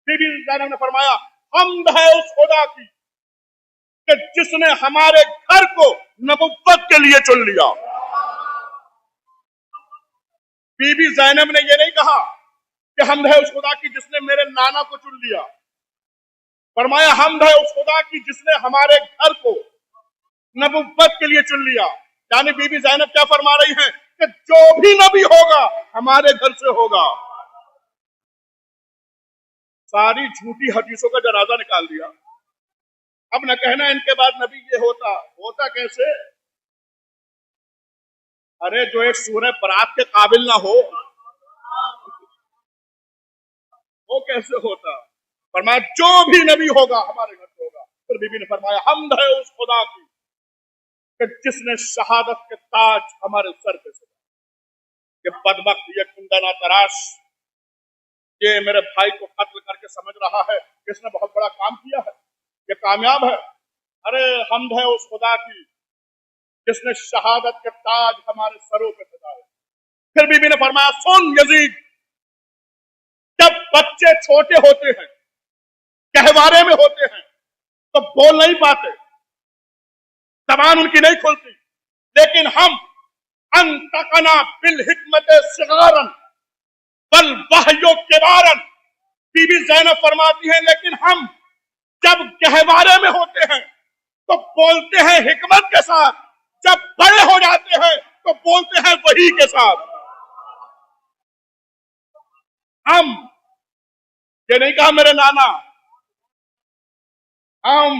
بی بی زینب نے فرمایا حمد ہے اس خدا کی کہ جس نے ہمارے گھر کو نبوت کے لیے چن لیا۔ بی بی زینب نے یہ نہیں کہا کہ حمد ہے اس خدا کی جس نے میرے نانا کو چن لیا، فرمایا حمد ہے اس خدا کی جس نے ہمارے گھر کو نبوت کے لیے چن لیا۔ یعنی بی بی زینب کیا فرما رہی ہیں کہ جو بھی نبی ہوگا ہمارے گھر سے ہوگا۔ ساری جھوٹی حدیثوں کا جنازہ نکال دیا۔ اب نہ کہنا ان کے بعد نبی یہ ہوتا کیسے؟ ارے جو ایک سورہ برات کے قابل نہ ہو وہ کیسے ہوتا؟ فرمایا جو بھی نبی ہوگا ہمارے گھر سے ہوگا۔ پھر بی بی نے فرمایا حمد ہے اس خدا کی کہ جس نے شہادت کے تاج ہمارے سر پہ سجائے۔ یہ بدبخت، یہ کندنا تراش، یہ میرے بھائی کو قتل کر کے سمجھ رہا ہے کہ اس نے بہت بڑا کام کیا ہے، یہ کامیاب ہے۔ ارے حمد ہے اس خدا کی جس نے شہادت کے تاج ہمارے سروں پہ سجائے۔ پھر بی بی نے فرمایا سن یزید، جب بچے چھوٹے ہوتے ہیں، گہوارے میں ہوتے ہیں، تو بول نہیں پاتے، زبان ان کی نہیں کھلتی، لیکن ہم انطقنا بالحکمت صغارا والوحی کبارا۔ بی بی زینب فرماتی ہیں لیکن ہم جب گہوارے میں ہوتے ہیں تو بولتے ہیں حکمت کے ساتھ، جب بڑے ہو جاتے ہیں تو بولتے ہیں وحی کے ساتھ۔ ہم یہ نہیں کہا میرے نانا، ہم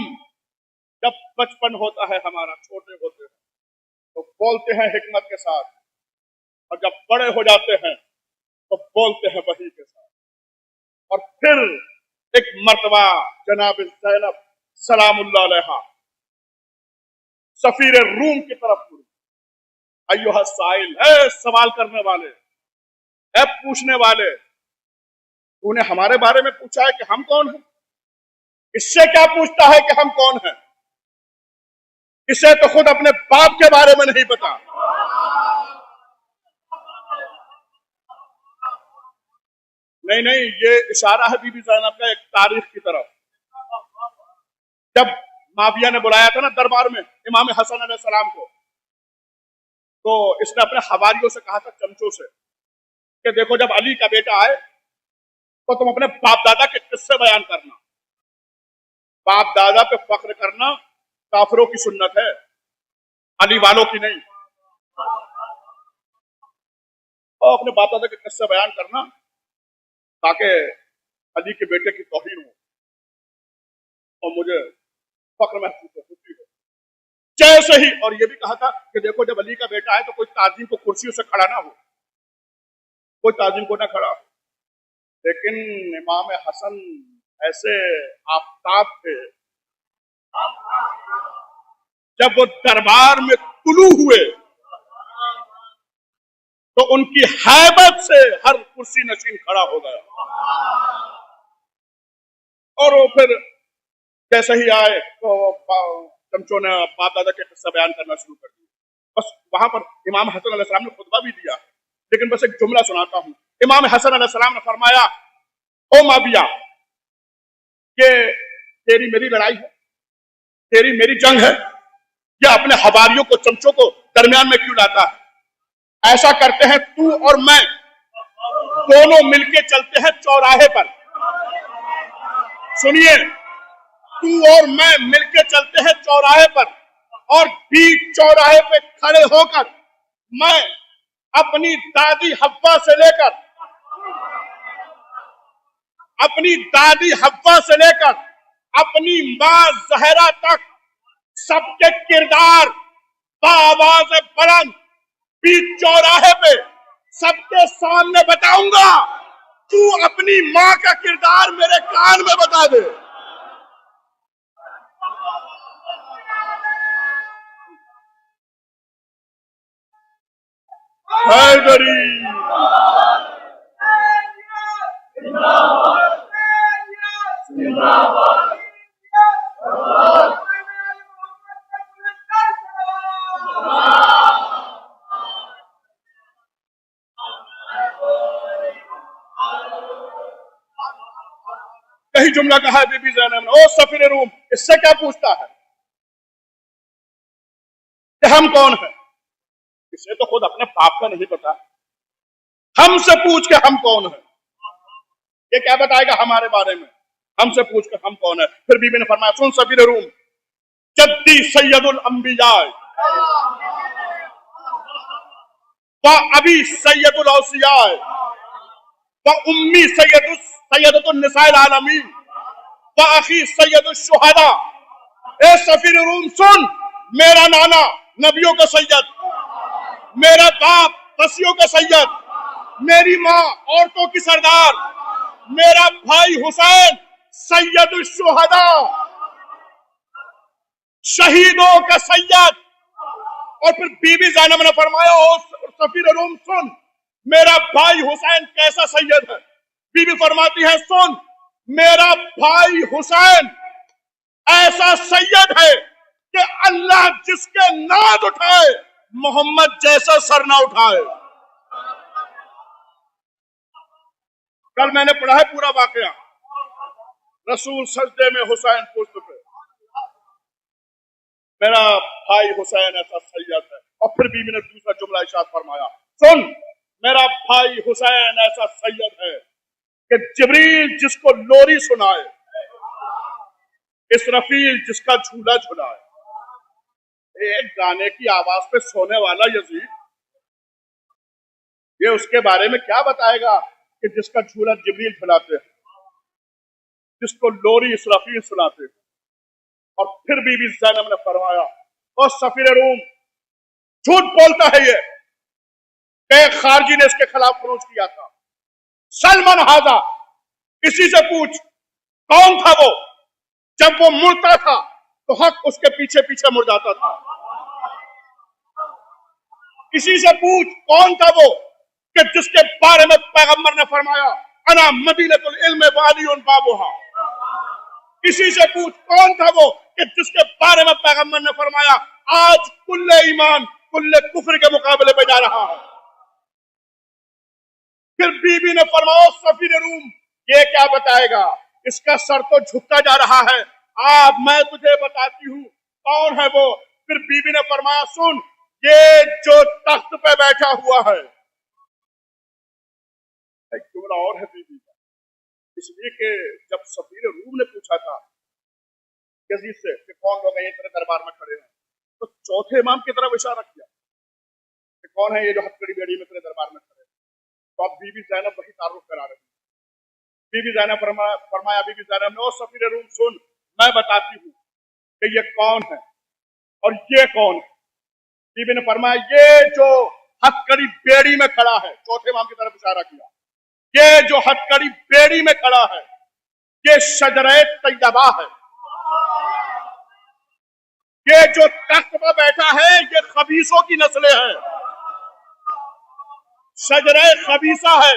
جب بچپن ہوتا ہے ہمارا، چھوٹے ہوتے ہیں تو بولتے ہیں حکمت کے ساتھ، اور جب بڑے ہو جاتے ہیں تو بولتے ہیں وحی کے ساتھ۔ اور پھر ایک مرتبہ جناب زینب سلام اللہ علیہا سفیر روم کی طرف مڑی، ایھا السائل، اے سوال کرنے والے، اے پوچھنے والے، تو نے ہمارے بارے میں پوچھا ہے کہ ہم کون ہیں؟ اس سے کیا پوچھتا ہے کہ ہم کون ہیں؟ اسے تو خود اپنے باپ کے بارے میں نہیں پتا۔ نہیں، یہ اشارہ ہے بی بی زینب کا ایک تاریخ کی طرف۔ جب معاویہ نے بلایا تھا نا دربار میں امام حسن علیہ السلام کو، تو اس نے اپنے حواریوں سے کہا تھا، چمچوں سے، کہ دیکھو جب علی کا بیٹا آئے تو تم اپنے باپ دادا کے قصے بیان کرنا۔ باپ دادا پہ فخر کرنا کافروں کی سنت ہے، अली वालों की नहीं। और अपने बाप दादा के किस्से बयान करना ताकि अली के बेटे की तौहीन हो और मुझे फक्र महसूस हो, खुशी हो। जैसे ही, और ये भी कहा था कि देखो जब अली का बेटा है तो कोई ताजीम को कुर्सियों से खड़ा ना हो, कोई ताजीम को ना खड़ा हो। लेकिन इमाम हसन ऐसे आफताब थे, जब वो दरबार में तुलू हुए तो उनकी हैबत से हर कुर्सी नशीन खड़ा हो गया। और वो फिर जैसे ही आए तो चमचों ने बाप दादा के किस्सा बयान करना शुरू कर दिया। बस वहां पर इमाम हसन अलैहिस्सलाम ने खुतबा भी दिया, लेकिन बस एक जुमला सुनाता हूं। इमाम हसन अलैहिस्सलाम ने फरमाया, ओ माबिया, कि तेरी मेरी लड़ाई है, तेरी मेरी जंग है, या अपने हवारियों को, चमचों को दरमियान में क्यों लाता है? ऐसा करते हैं तू और मैं दोनों मिलके चलते हैं चौराहे पर। सुनिए, तू और मैं मिलके चलते हैं चौराहे पर, और बीच चौराहे पे खड़े होकर मैं अपनी दादी हव्वा से लेकर अपनी मां जहरा तक सबके किरदार बाआवाज़ बुलंद बीच चौराहे पे सबके सामने बताऊंगा। तू अपनी मां का किरदार मेरे कान में बता दे। हैदरी कहीं जुमला कहा है बीबी ज़ैनब ने, ओ सफीर रूम, इससे क्या पूछता है कि हम कौन हैं? इसे तो खुद अपने बाप का नहीं पता, हमसे पूछ के हम कौन हैं। ये क्या बताएगा हमारे बारे में? हमसे पूछ के हम कौन है। फिर बीबी ने फरमाया, सुन सफीर रूम, जद्दी सैयदुल अंबिया व अबी सैयदुल औसिया व उम्मी सैयदतुन निसाइल आलमीन व अखी सैयदुश शुहदा। ए सफीर रूम सुन, मेरा नाना नबियों का सैयद, मेरा बाप बसियों का सैयद, मेरी माँ औरतों की सरदार, मेरा भाई हुसैन सैयदुश शुहदा, शहीदों का सैयद। और फिर बीबी ज़ैनब ने फरमाया, ओ सफीर रूम सुन, मेरा भाई हुसैन कैसा सैयद है? बीबी फरमाती है, सुन, मेरा भाई हुसैन ऐसा सैयद है कि अल्लाह जिसके नाद उठाए मोहम्मद जैसा सर ना उठाए। कल मैंने पढ़ा है पूरा वाकया, रसूल सजदे में हुसैन पुश्त पे, मेरा भाई हुसैन ऐसा सैयद है। और फिर बीबी ने दूसरा जुमला इरशाद फरमाया, सुन, मेरा भाई हुसैन ऐसा सैयद है कि जिब्रील जिसको लोरी सुनाए, इसराफील जिसका झूला झुलाए। एक गाने की आवाज पे सोने वाला यजीद, ये उसके बारे में क्या बताएगा कि जिसका झूला जिब्रील झुलाते हैं, जिसको लोरी इसराफील सुनाते हैं। और फिर बीबी ज़ैनब ने फरमाया, ओ सफीर रूम, झूठ बोलता है ये, एक खारजी ने इसके खिलाफ खरूज किया था। सलमान हाजा, इसी से पूछ कौन था वो, जब वो मुड़ता था तो हक उसके पीछे पीछे मुड़ जाता था। इसी से पूछ कौन था वो कि जिसके बारे में पैगंबर ने फरमाया, अना मदीनतुल इल्म वालियुन बाबुहा। इसी से पूछ कौन था वो कि जिसके बारे में पैगंबर ने फरमाया, आज कुल्ले ईमान कुल्ले कुफ्र के मुकाबले पे जा रहा है। फिर बीबी ने फरमाया, सफीर रूम, ये क्या बताएगा, इसका सर तो झुकता जा रहा है, आप मैं तुझे बताती हूँ कौन है वो। फिर बीबी ने फरमाया, सुन, ये जो तख्त पे बैठा हुआ है। एक जुमला और है बीबी का, इसलिए कि जब सफीर रूम ने पूछा था यजीद से कि कौन लोग हैं तेरे दरबार में खड़े हैं, तो चौथे इमाम की तरफ इशारा किया कि कौन है ये जो हथकड़ी बेड़ी में तेरे दरबार में खड़े। तो अब बीबी ज़ैनब वही तारुफ करा रही। बीबी ज़ैनब फरमाया बीबी ज़ैनब ने, ओ सफीर रूम सुन, मैं बताती हूँ कि ये कौन है और ये कौन है। बीबी ने फरमाया, ये जो हथकड़ी बेड़ी में खड़ा है, चौथे इमाम की तरफ इशारा किया, ये जो हथकड़ी बेड़ी में खड़ा है ये शजरे तैयबा है। ये जो तख्त पर बैठा है ये खबीसों की नस्लें हैं, शजरे खबीसा है।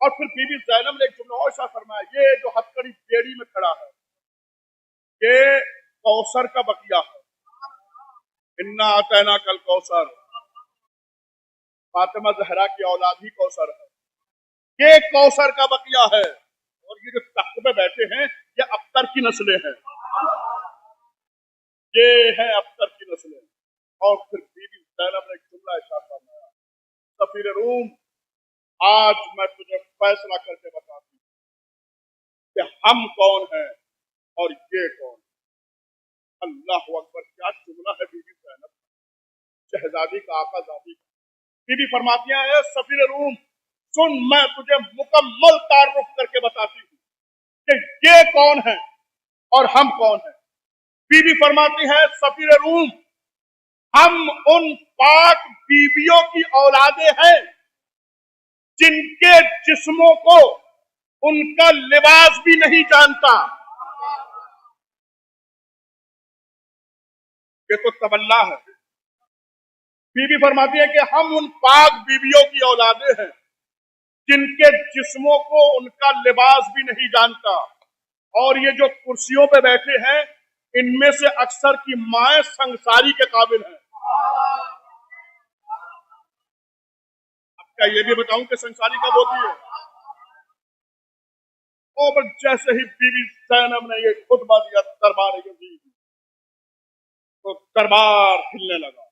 और फिर बीबी ज़ैनब ने एक जुमला और इरशाद फरमाया, ये जो हथकड़ी बेड़ी में खड़ा है ये कौसर का बकिया है। इन्ना अतैना कल कौसर, फातिमा ज़हरा की औलाद ही कौसर है, ये कौसर का बकिया है। और ये जो तख्त पे बैठे हैं ये अख्तर की नस्लें हैं, ये है अख्तर की नस्लें। और फिर बीबी ज़ैनब ने एक जुमला इरशाद फरमाया, सफीर रूम, आज मैं तुझे फैसला करके बताती हूँ कि हम कौन हैं और ये कौन है। अल्लाह अकबर, क्या जुमला है बीबी ज़ैनब, शहजादी का, आकाज़ादी का। बीबी फरमाती है, सफीर रूम सुन, मैं तुझे मुकम्मल तारुफ करके बताती हूँ कि ये कौन है और हम कौन हैं। बीबी फरमाती है, सफीर रूम, हम उन पाक बीवियों की औलादे हैं जिनके जिस्मों को उनका लिबास भी नहीं जानता। ये तो तबल्ला है। बीबी फरमाती है कि हम उन पाक बीवियों की औलादे हैं जिनके जिस्मों को उनका लिबास भी नहीं जानता। और ये जो कुर्सियों पे बैठे हैं इनमें से अक्सर की माएं संसारी के काबिल हैं। अब क्या ये भी बताऊं कि संसारी कब होती है? और जैसे ही बीबी ज़ैनब ने ये खुतबा दिया दरबार यजीद, तो दरबार हिलने लगा,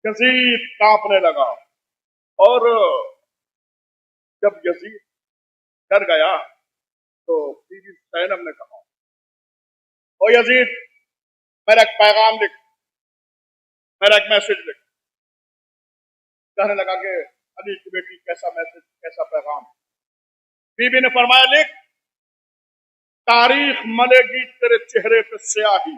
यजीद कांपने लगा। और जब यजीद डर गया तो बीबी ज़ैनब ने कहा, ओ यजीद, मेरा एक पैगाम लिख, मेरा एक मैसेज लिख। कहने लगा कि अली की बेटी, कैसा मैसेज, कैसा पैगाम? बीबी ने फरमाया, लिख, तारीख मलेगी तेरे चेहरे पे स्याही,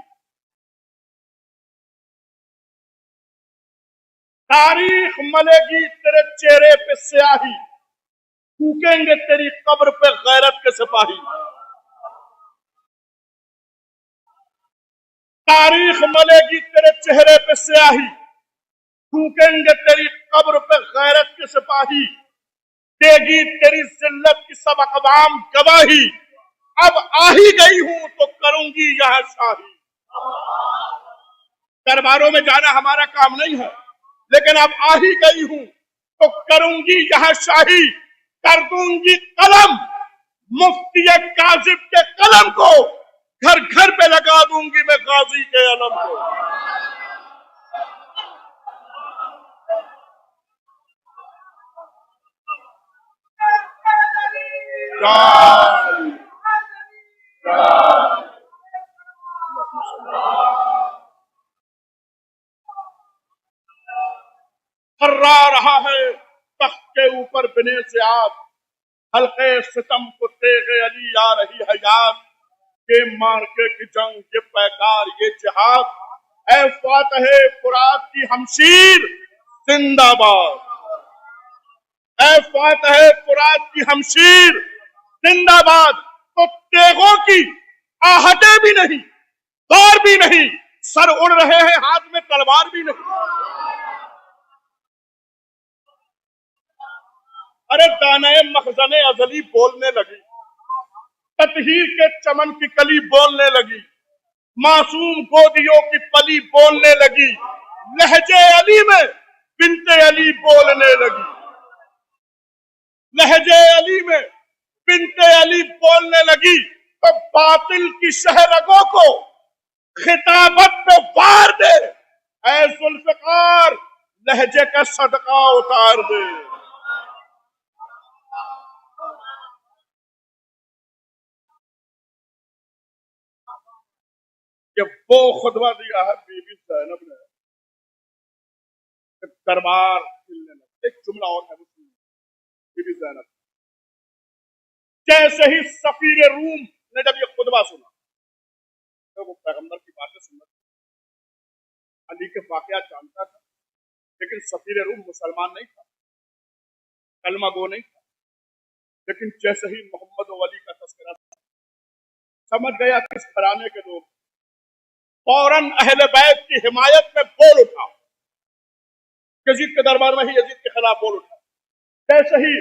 तारीख मलेगी तेरे चेहरे पे स्याही, फूकेंगे तेरी कब्र पे गैरत के सिपाही। तारीख मलेगी तेरे चेहरे पे स्याही, फूकेंगे तेरी कब्र पे गैरत के सिपाही, देगी तेरी जिल्लत की सब अक़वाम गवाही। अब आ ही गई हूं तो करूंगी यह शाही। दरबारों में जाना हमारा काम नहीं है, लेकिन अब आ ही गई हूं तो करूंगी यह शाही। कर दूंगी कलम मुफ्ती काजिब के कलम को, घर घर पे लगा दूंगी मैं गाजी के अलम को। फर्रा रहा है तख्त के ऊपर बिने से आग, हल्के सितम को तेगे अली आ रही है याद। ये मार्के की जंग, ये पैकार, ये जिहाद, ऐ फातहे फुरात की हमशीर जिंदाबाद, ऐ फातहे फुरात की हमशीर जिंदाबाद। तो तेगों की आहटें भी नहीं, दौर भी नहीं, सर उड़ रहे हैं, हाथ में तलवार भी नहीं। अरे दाने मखजने अजली बोलने लगी, ततहीर के चमन की कली बोलने लगी, मासूम गोदियों की पली बोलने लगी, लहजे अली में बिनते अली बोलने लगी, लहजे अली में बिनते अली बोलने लगी। तो बातिल की शहरगों को खिताबत पे वार दे, ऐ जुल्फ़िकार लहजे का सदका उतार दे। کہ وہ خطبہ دیا ہے بی بی زینب نے کہ دربار کھلنے لگا. ایک جملہ اور ہے مسلم بی بی زینب جیسے ہی سفیر روم نے جب یہ خطبہ سنا تو وہ پیغمبر کی باتیں سننا علی کے واقعات جانتا تھا لیکن سفیر روم مسلمان نہیں تھا, کلمہ گو نہیں تھا, لیکن جیسے ہی محمد و علی کا تذکرہ سمجھ گیا کس گھرانے کے لوگ, فوراً اہل بیت کی حمایت میں بول اٹھا, یزید کے دربار میں ہی یزید کے خلاف بول اٹھا. جیسے ہی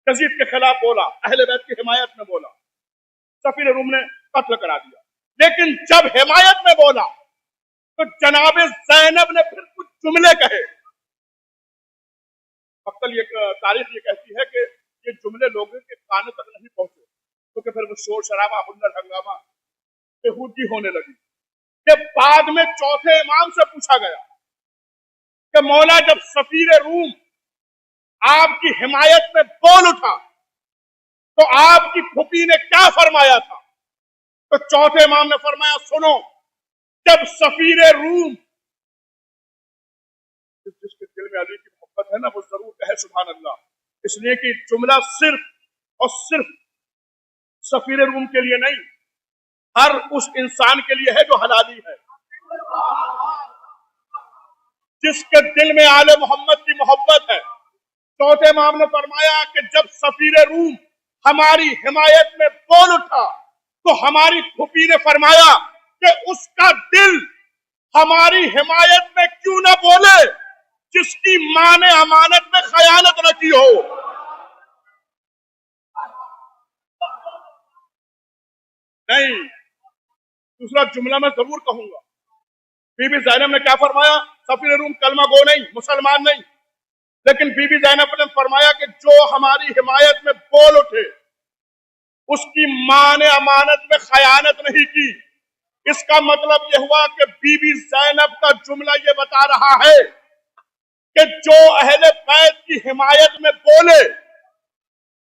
یزید کے خلاف بولا اہل بیت کی حمایت میں بولا, سفیر روم نے قتل کرا دیا. لیکن جب حمایت میں بولا تو جناب زینب نے پھر کچھ جملے کہے. مقتل یہ تاریخ یہ کہتی ہے کہ یہ جملے لوگوں کے کانوں تک نہیں پہنچے کیونکہ پھر وہ شور شرابہ ہلڑ ہنگامہ بےہودگی ہونے لگی. کہ بعد میں چوتھے امام سے پوچھا گیا کہ مولا جب سفیر روم آپ کی حمایت میں بول اٹھا تو آپ کی پھوپھی نے کیا فرمایا تھا؟ تو چوتھے امام نے فرمایا سنو, جب سفیر روم, جس کے دل میں علی کی محبت ہے نا وہ ضرور کہے سبحان اللہ, اس لیے کہ جملہ صرف اور صرف سفیر روم کے لیے نہیں, ہر اس انسان کے لیے ہے جو حلالی ہے, جس کے دل میں آل محمد کی محبت ہے. چوتھے امام نے فرمایا کہ جب سفیر روم ہماری حمایت میں بول اٹھا تو ہماری پھوپھی نے فرمایا کہ اس کا دل ہماری حمایت میں کیوں نہ بولے جس کی ماں نے امانت میں خیانت نہ کی ہو. نہیں, دوسرا جملہ میں ضرور کہوں گا. بی بی زینب نے کیا فرمایا؟ سفیر روم کلمہ گو نہیں, مسلمان نہیں, لیکن بی بی زینب نے فرمایا کہ جو ہماری حمایت میں بول اٹھے اس کی ماں نے امانت میں خیانت نہیں کی. اس کا مطلب یہ ہوا کہ بی بی زینب کا جملہ یہ بتا رہا ہے کہ جو اہل بیت کی حمایت میں بولے,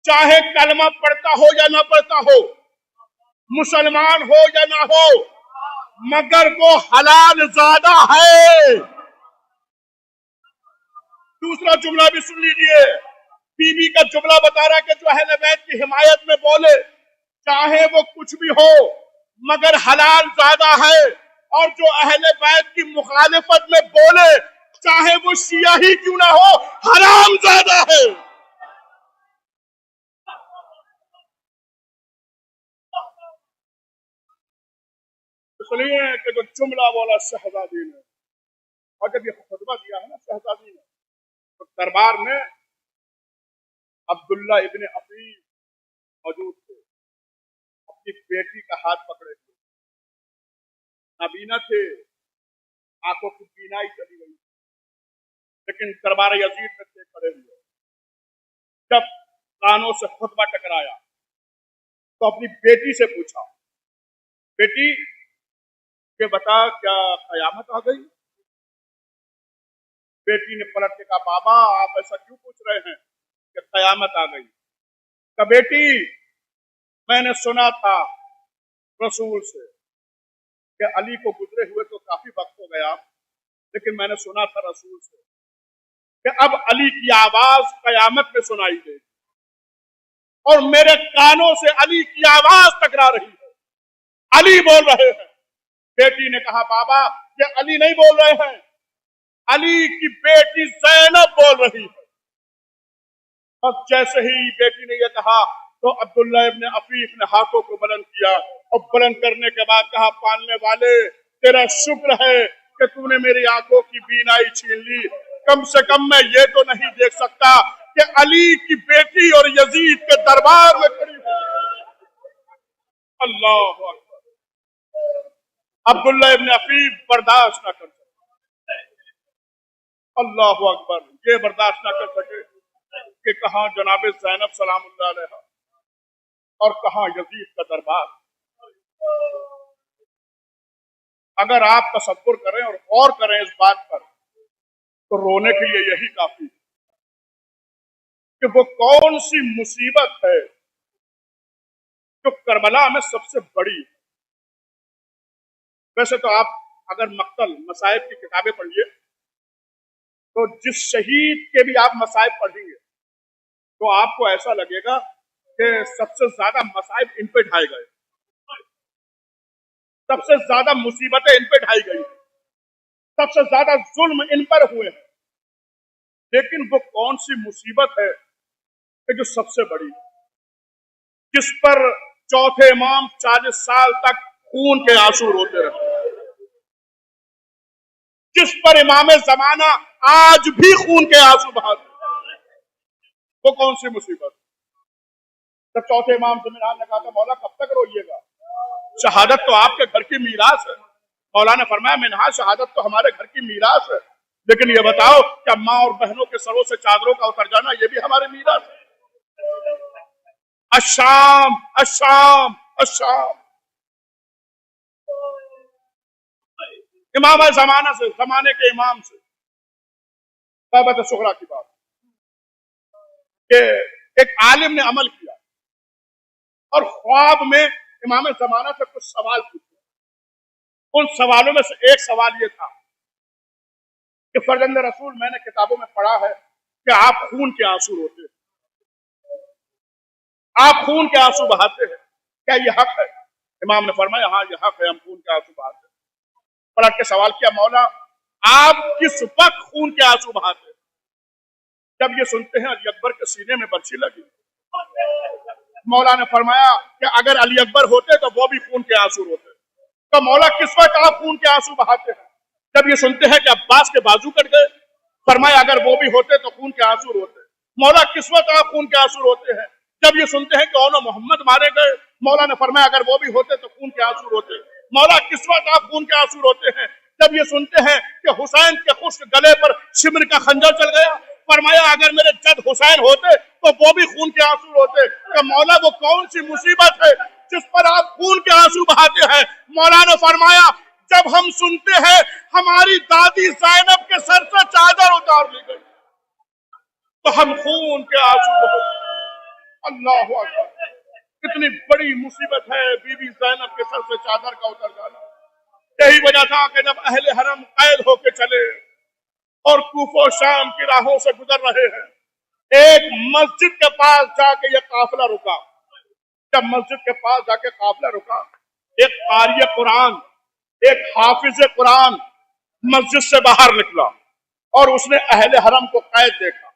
چاہے کلمہ پڑھتا ہو یا نہ پڑھتا ہو, مسلمان ہو یا نہ ہو, مگر وہ حلال زادہ ہے. دوسرا جملہ بھی سن لیجئے, بی بی کا جملہ بتا رہا ہے کہ جو اہل بیت کی حمایت میں بولے چاہے وہ کچھ بھی ہو مگر حلال زادہ ہے, اور جو اہل بیت کی مخالفت میں بولے چاہے وہ شیعہ ہی کیوں نہ ہو حرام زادہ ہے. اس لیے کہ جو جملہ بولا شہزادی نے, اور جب یہ خطبہ دیا ہے نا شہزادی نے, تو دربار میں عبداللہ ابن عفیف موجود تھے, اپنی بیٹی کا ہاتھ پکڑے تھے, نابینا تھے, آنکھوں کی بینائی چلی گئی, لیکن دربار یزید میں تھے کھڑے ہوئے. جب کانوں سے خطبہ ٹکرایا تو اپنی بیٹی سے پوچھا, بیٹی کہ بتا کیا قیامت آ گئی؟ بیٹی نے پلٹ کے کہا بابا آپ ایسا کیوں پوچھ رہے ہیں کہ قیامت آ گئی؟ کہ بیٹی میں نے سنا تھا رسول سے کہ علی کو گزرے ہوئے تو کافی وقت ہو گیا, لیکن میں نے سنا تھا رسول سے کہ اب علی کی آواز قیامت میں سنائی دے, اور میرے کانوں سے علی کی آواز ٹکرا رہی ہے, علی بول رہے ہیں. بیٹی نے کہا بابا یہ علی نہیں بول رہے ہیں, علی کی بیٹی زینب بول رہی ہے. اب جیسے ہی بیٹی نے یہ کہا تو عبداللہ ابن عفیف نے ہاتھوں کو بلند کیا, اور بلند کرنے کے بعد کہا پالنے والے تیرا شکر ہے کہ تو نے میری آنکھوں کی بینائی چھین لی, کم سے کم میں یہ تو نہیں دیکھ سکتا کہ علی کی بیٹی اور یزید کے دربار میں کھڑی ہے. اللہ اکبر. عبداللہ ابن عفیف برداشت نہ کر سکے, اللہ اکبر, یہ برداشت نہ کر سکے کہ کہاں جناب زینب سلام اللہ علیہ اور کہاں یزید کا دربار. اگر آپ تصور کریں اور غور کریں اس بات پر تو رونے کے لیے یہی کافی کہ وہ کون سی مصیبت ہے جو کربلا میں سب سے بڑی ہے. वैसे तो आप अगर मक्तल मसाइब की किताबें पढ़िए तो जिस शहीद के भी आप मसाइब पढ़ेंगे तो आपको ऐसा लगेगा कि सबसे ज्यादा मसाइब इन पे ढाए गए, सबसे ज्यादा मुसीबतें इन पे ढाई गई, सबसे ज्यादा जुल्म इन पर हुए हैं। लेकिन वो कौन सी मुसीबत है कि जो सबसे बड़ी, जिस पर चौथे इमाम 40 साल तक खून के आंसू रोते रहे, जिस पर इमाम जमाना आज भी खून के आंसू बहाते, वो कौन सी मुसीबत? जब चौथे इमाम से मिनार ने कहा था मौला कब तक रोइएगा, शहादत तो आपके घर की मीरास है। मौला ने फरमाया मिनहा शहादत तो हमारे घर की मीरास है, लेकिन ये बताओ क्या माँ और बहनों के सरों से चादरों का उतर जाना ये भी हमारे मीरास है? अशाम अशाम अशाम, इमाम जमाना से, जमाने के इमाम से तौबत सुगरा की बात कि एक आलिम ने अमल किया और ख्वाब में इमाम जमाना से कुछ सवाल पूछे। उन सवालों में से एक सवाल ये था कि फर्जंद रसूल मैंने किताबों में पढ़ा है कि आप खून के आंसू रोते हैं, आप खून के आंसू बहाते हैं, क्या ये हक है? इमाम ने फरमाया हाँ ये हक है, हम खून के आंसू बहाते हैं। पलट के सवाल किया मौला आप किस वक्त खून के आंसू बहाते? जब ये सुनते हैं अली अकबर के सीने में बर्छी लगी। मौला ने फरमाया कि अगर अली अकबर होते तो वो भी खून के आंसू रोते। तो मौला किस वक्त आप खून के आंसू बहाते हैं? जब ये सुनते हैं कि अब्बास के बाजू कट गए, फरमाया अगर वो भी होते तो खून के आंसू रोते। मौला किस वक्त आप खून के आंसू रोते हैं? जब ये सुनते हैं कि औनो मोहम्मद मारे गए, मौला ने फरमाया अगर वो भी होते तो खून के आंसू रोते। मौला किस वक्त आप खून के आंसू रोते हैं? जब ये सुनते हैं कि हुसैन के खुश्क गले पर शिमर का खंजर चल गया, फरमाया अगर मेरे जद हुसैन होते तो वो भी खून के आंसू रोते। कि मौला वो कौन सी मुसीबत है जिस पर आप खून के आंसू बहाते हैं? मौला ने फरमाया जब हम सुनते हैं हमारी दादी ज़ैनब के सर से चादर उतार ली गई तो हम खून के आंसू बहाते। अल्लाह अकबर, कितनी बड़ी मुसीबत है बीबी ज़ैनब के सर से चादर का उतर जाना। यही वजह था कि जब अहले हरम कैद होके चले और कूफो शाम की राहों से गुजर रहे हैं, एक मस्जिद के पास जाके ये काफिला रुका। जब मस्जिद के पास जाके काफिला रुका, एक कारी कुरान, एक हाफिज कुरान मस्जिद से बाहर निकला और उसने अहले हरम को कैद देखा।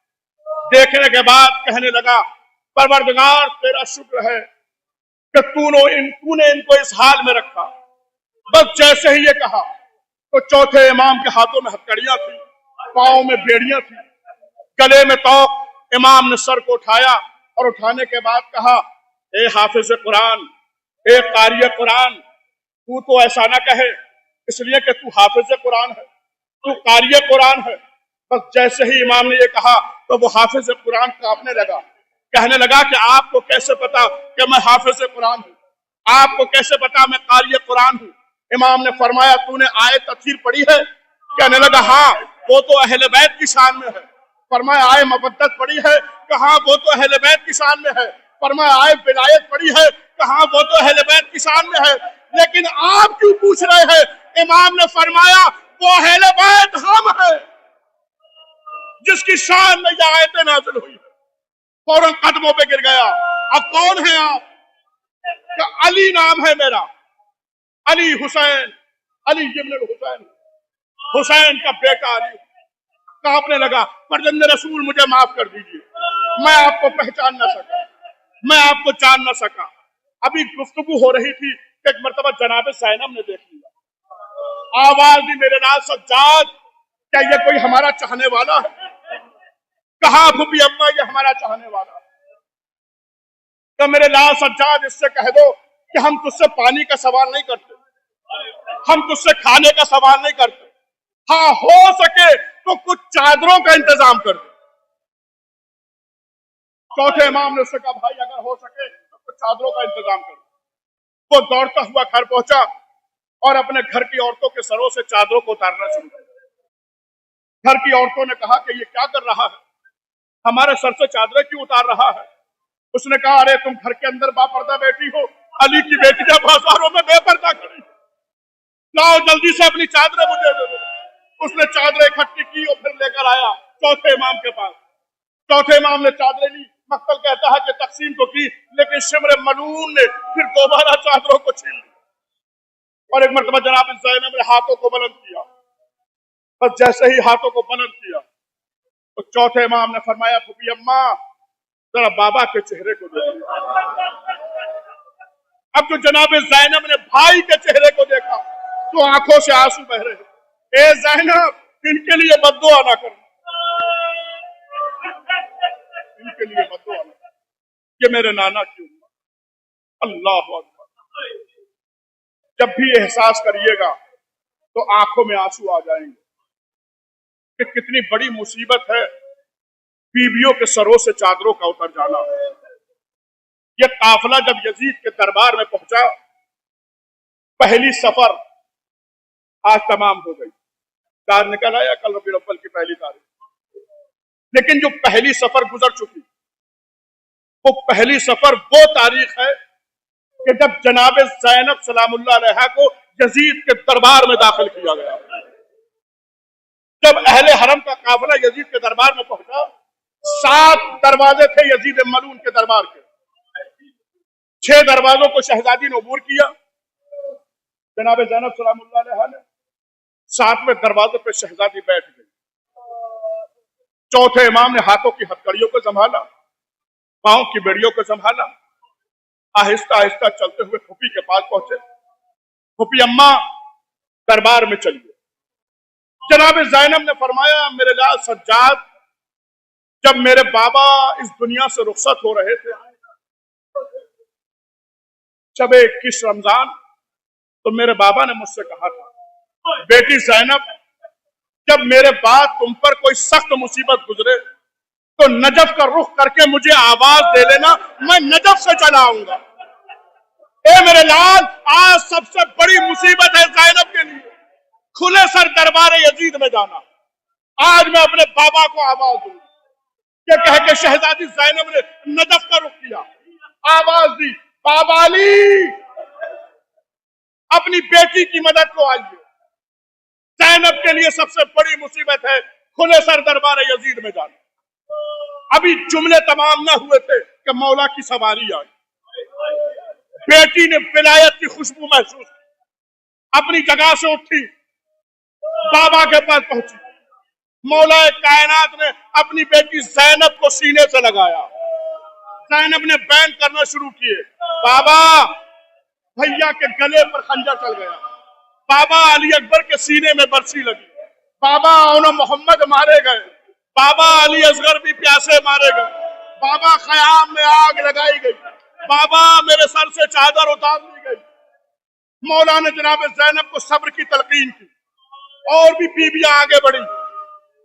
देखने के बाद कहने लगा परवरदिगार तेरा शुक्र है कि तूने इनको इस हाल में रखा। बस जैसे ही ये कहा तो चौथे इमाम के हाथों में हथकड़ियां थी, पांव में बेड़ियां थी, गले में तौक। इमाम ने सर को उठाया और उठाने के बाद कहा ए हाफिज कुरान, ए कारी कुरान, तू तो ऐसा ना कहे इसलिए कि तू हाफिज कुरान है, तू कारी कुरान है। बस जैसे ही इमाम ने ये कहा तो वो हाफिज कुरान कांपने लगा, कहने लगा कि आपको कैसे पता कि मैं हाफिज कुरान हूँ, आपको कैसे पता मैं कारी कुरान हूँ? इमाम ने फरमाया तूने आयत तफसीर पढ़ी है? कहने लगा हाँ वो तो अहले बैत की शान में है। फरमाया आय मबद्दत पढ़ी है? कहा वो तो अहले बैत की शान में है। फरमाया आय विलायत पढ़ी है? कहा वो तो अहले बैत की शान में है। लेकिन आप क्यों पूछ रहे हैं? इमाम ने फरमाया वो अहले बैत हम हैं जिसकी शान में ये आयतें नाज़िल हुई है। फौरन कदमों पे गिर गया। अब कौन है आप? अली नाम है मेरा, अली हुसैन, अली इब्न हुसैन, हुसैन का बेटा अली। कांपने लगा, फर्जंद रसूल मुझे माफ कर दीजिए, मैं आपको पहचान ना सका, मैं आपको जान ना सका। अभी गुफ्तगू हो रही थी कि एक मर्तबा जनाब ज़ैनब ने देख लिया, आवाज दी मेरे नाज सज्जाद क्या ये कोई हमारा चाहने वाला है? कहा फूफी अम्मा ये हमारा चाहने वाला है। तो मेरे लाल सज्जाद इससे कह दो कि हम तुझसे पानी का सवाल नहीं करते, हम तुझसे खाने का सवाल नहीं करते, हाँ हो सके तो कुछ चादरों का इंतजाम कर दे। चौथे इमाम ने उससे कहा भाई अगर हो सके तो कुछ चादरों का इंतजाम कर दे। वो दौड़ता हुआ घर पहुंचा और अपने घर की औरतों के सरों से चादरों को उतारना शुरू किया। घर की औरतों ने कहा कि ये क्या कर रहा है, हमारे सर से चादरें क्यों उतार रहा है? उसने कहा अरे तुम घर के अंदर बापर्दा बैठी हो, अली की बेटियां बाजारों में बेपर्दा खड़ी। जाओ जल्दी से अपनी चादरें मुझे दे दो। उसने चादरें इकट्ठी की और फिर लेकर आया चौथे इमाम के पास। चौथे इमाम ने चादरें ली। मक्तल कहता है कि तकसीम तो की, लेकिन शिमर मलून ने फिर दोबारा चादरों को छीन लिया और एक मरतबा जनाब ज़ैनब ने हाथों को बुलंद किया। बस जैसे ही हाथों को बुलंद किया तो चौथे इमाम ने फरमाया, फूफी अम्मा जरा बाबा के चेहरे को देखिए। अब जो जनाब ज़ैनब ने भाई के चेहरे को देखा तो आंखों से आंसू बह रहे। ए ज़ैनब, इनके लिए बद्दुआ ना करना, इनके लिए बद्दुआ ना करना, ये मेरे नाना की उम्मत। अल्लाह अकबर। जब भी एहसास करिएगा तो आंखों में आंसू आ जाएंगे कि कितनी बड़ी मुसीबत है बीवियों के सरों से चादरों का उतर जाना। यह काफिला जब यजीद के दरबार में पहुंचा, पहली सफर आज तमाम हो गई, चार निकल आया कल रबीउल अव्वल की पहली तारीख, लेकिन जो पहली सफर गुजर चुकी वो पहली सफर वो तारीख है कि जब जनाब ज़ैनब सलामुल्लाह अलैहा को यजीद के दरबार में दाखिल किया गया। जब अहले हरम का काफिला यजीद के दरबार में पहुंचा, 7 दरवाजे थे यजीद मलून के दरबार के। 6 दरवाजों को शहजादी ने अबूर किया। जनाब ज़ैनब सलामुल्लाह अलैहा ने 7वें दरवाजे पे शहजादी बैठ गई। चौथे इमाम ने हाथों की हथकड़ियों को संभाला, पांव की बेड़ियों को संभाला, आहिस्ता आहिस्ता चलते हुए फूफी के पास पहुंचे। फूफी अम्मा दरबार में चलिए। जनाब ज़ैनब ने फरमाया, मेरे लाल सज्जाद, जब मेरे बाबा इस दुनिया से रुखसत हो रहे थे, जब 21 रमजान, तो मेरे बाबा ने मुझसे कहा था, बेटी ज़ैनब, जब मेरे बाद तुम पर कोई सख्त मुसीबत गुजरे तो नजफ का रुख करके मुझे आवाज दे लेना, मैं नजफ से चला आऊंगा। ए मेरे लाल, आज सबसे बड़ी मुसीबत है ज़ैनब के लिए खुले सर दरबार यजीद में जाना। आज मैं अपने बाबा को आवाज दूं। ये कह के शहजादी ज़ैनब ने नजफ का रुख किया, आवाज दी, बाबा अली, अपनी बेटी की मदद को आइए। ज़ैनब के लिए सबसे बड़ी मुसीबत है खुले सर दरबार यजीद में जाना। अभी जुमले तमाम ना हुए थे कि मौला की सवारी आई। बेटी ने विलायत की खुशबू महसूस की, अपनी जगह से उठी, बाबा के पास पहुंची। मौला कायनात ने अपनी बेटी ज़ैनब को सीने से लगाया। ज़ैनब ने बैन करना शुरू किए, बाबा, भैया के गले पर खंजर चल गया, बाबा अली अकबर के सीने में बरसी लगी, बाबा औना मोहम्मद मारे गए, बाबा अली असगर भी प्यासे मारे गए, बाबा ख़याम में आग लगाई गई, बाबा मेरे सर से चादर उतार ली गई। मौला ने जनाब ज़ैनब को सब्र की तलकीन की और भी बीबियां आगे बढ़ी।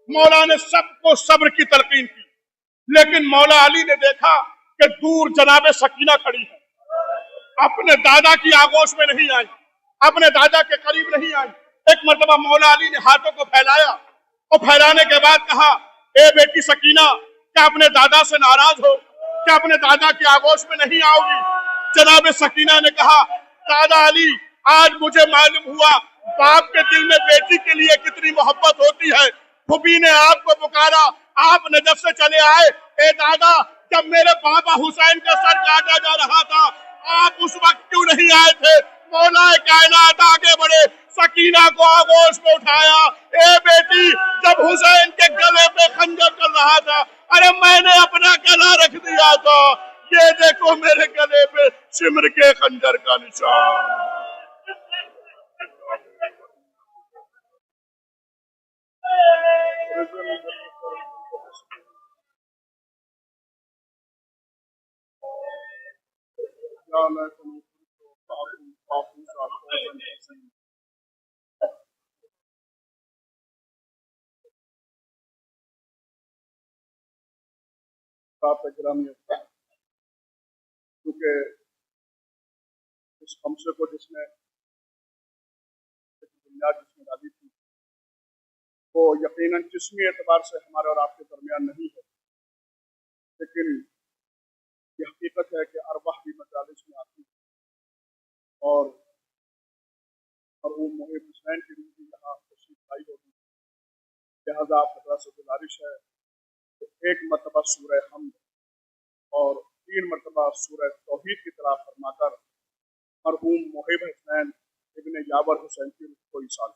मौला ने सबको सब्र की तलकीन की, लेकिन मौला अली ने देखा कि दूर जनाब सकीना खड़ी है, अपने दादा की आगोश में नहीं आई, अपने दादा के करीब नहीं आई। एक मर्तबा मौला अली ने हाथों को फैलाया और फैलाने के बाद कहा, ए बेटी सकीना, क्या अपने दादा से नाराज हो? क्या अपने दादा की आगोश में नहीं आओगी? जनाब सकीना ने कहा, दादा अली, आज मुझे मालूम हुआ बाप के दिल में बेटी के लिए कितनी मोहब्बत होती है। फूफी ने आपको पुकारा, आप नजफ से चले आए। ए दादा, जब मेरे बाबा हुसैन का सर काटा जा रहा था, आप उस वक्त क्यों नहीं आए थे? मौला कायनात आगे बढ़े, सकीना को आगोश में उठाया। ए बेटी, जब हुसैन के गले पे खंजर चल रहा था, अरे मैंने अपना गला रख दिया था, ये देखो मेरे गले पे सिमर के खंजर का निशान। क्योंकि इस हमसे को जिसने बुनियाद जिसमें डाली थी वो यकीनन जिस्मी एतबार से हमारे और आपके दरमियान नहीं है, लेकिन ये हकीकत है कि अरवाह भी मजालिस में आती है और مرحوم محب حسین کی روح بھی یہاں تشریف لائی ہوگی، لہٰذا آپ حضرات سے گزارش ہے کہ ایک مرتبہ سورہ حمد اور 3 مرتبہ سورہ توحید کی تلاوت فرما کر مرحوم محب حسین ابن یاور حسین کی روح کو ایصال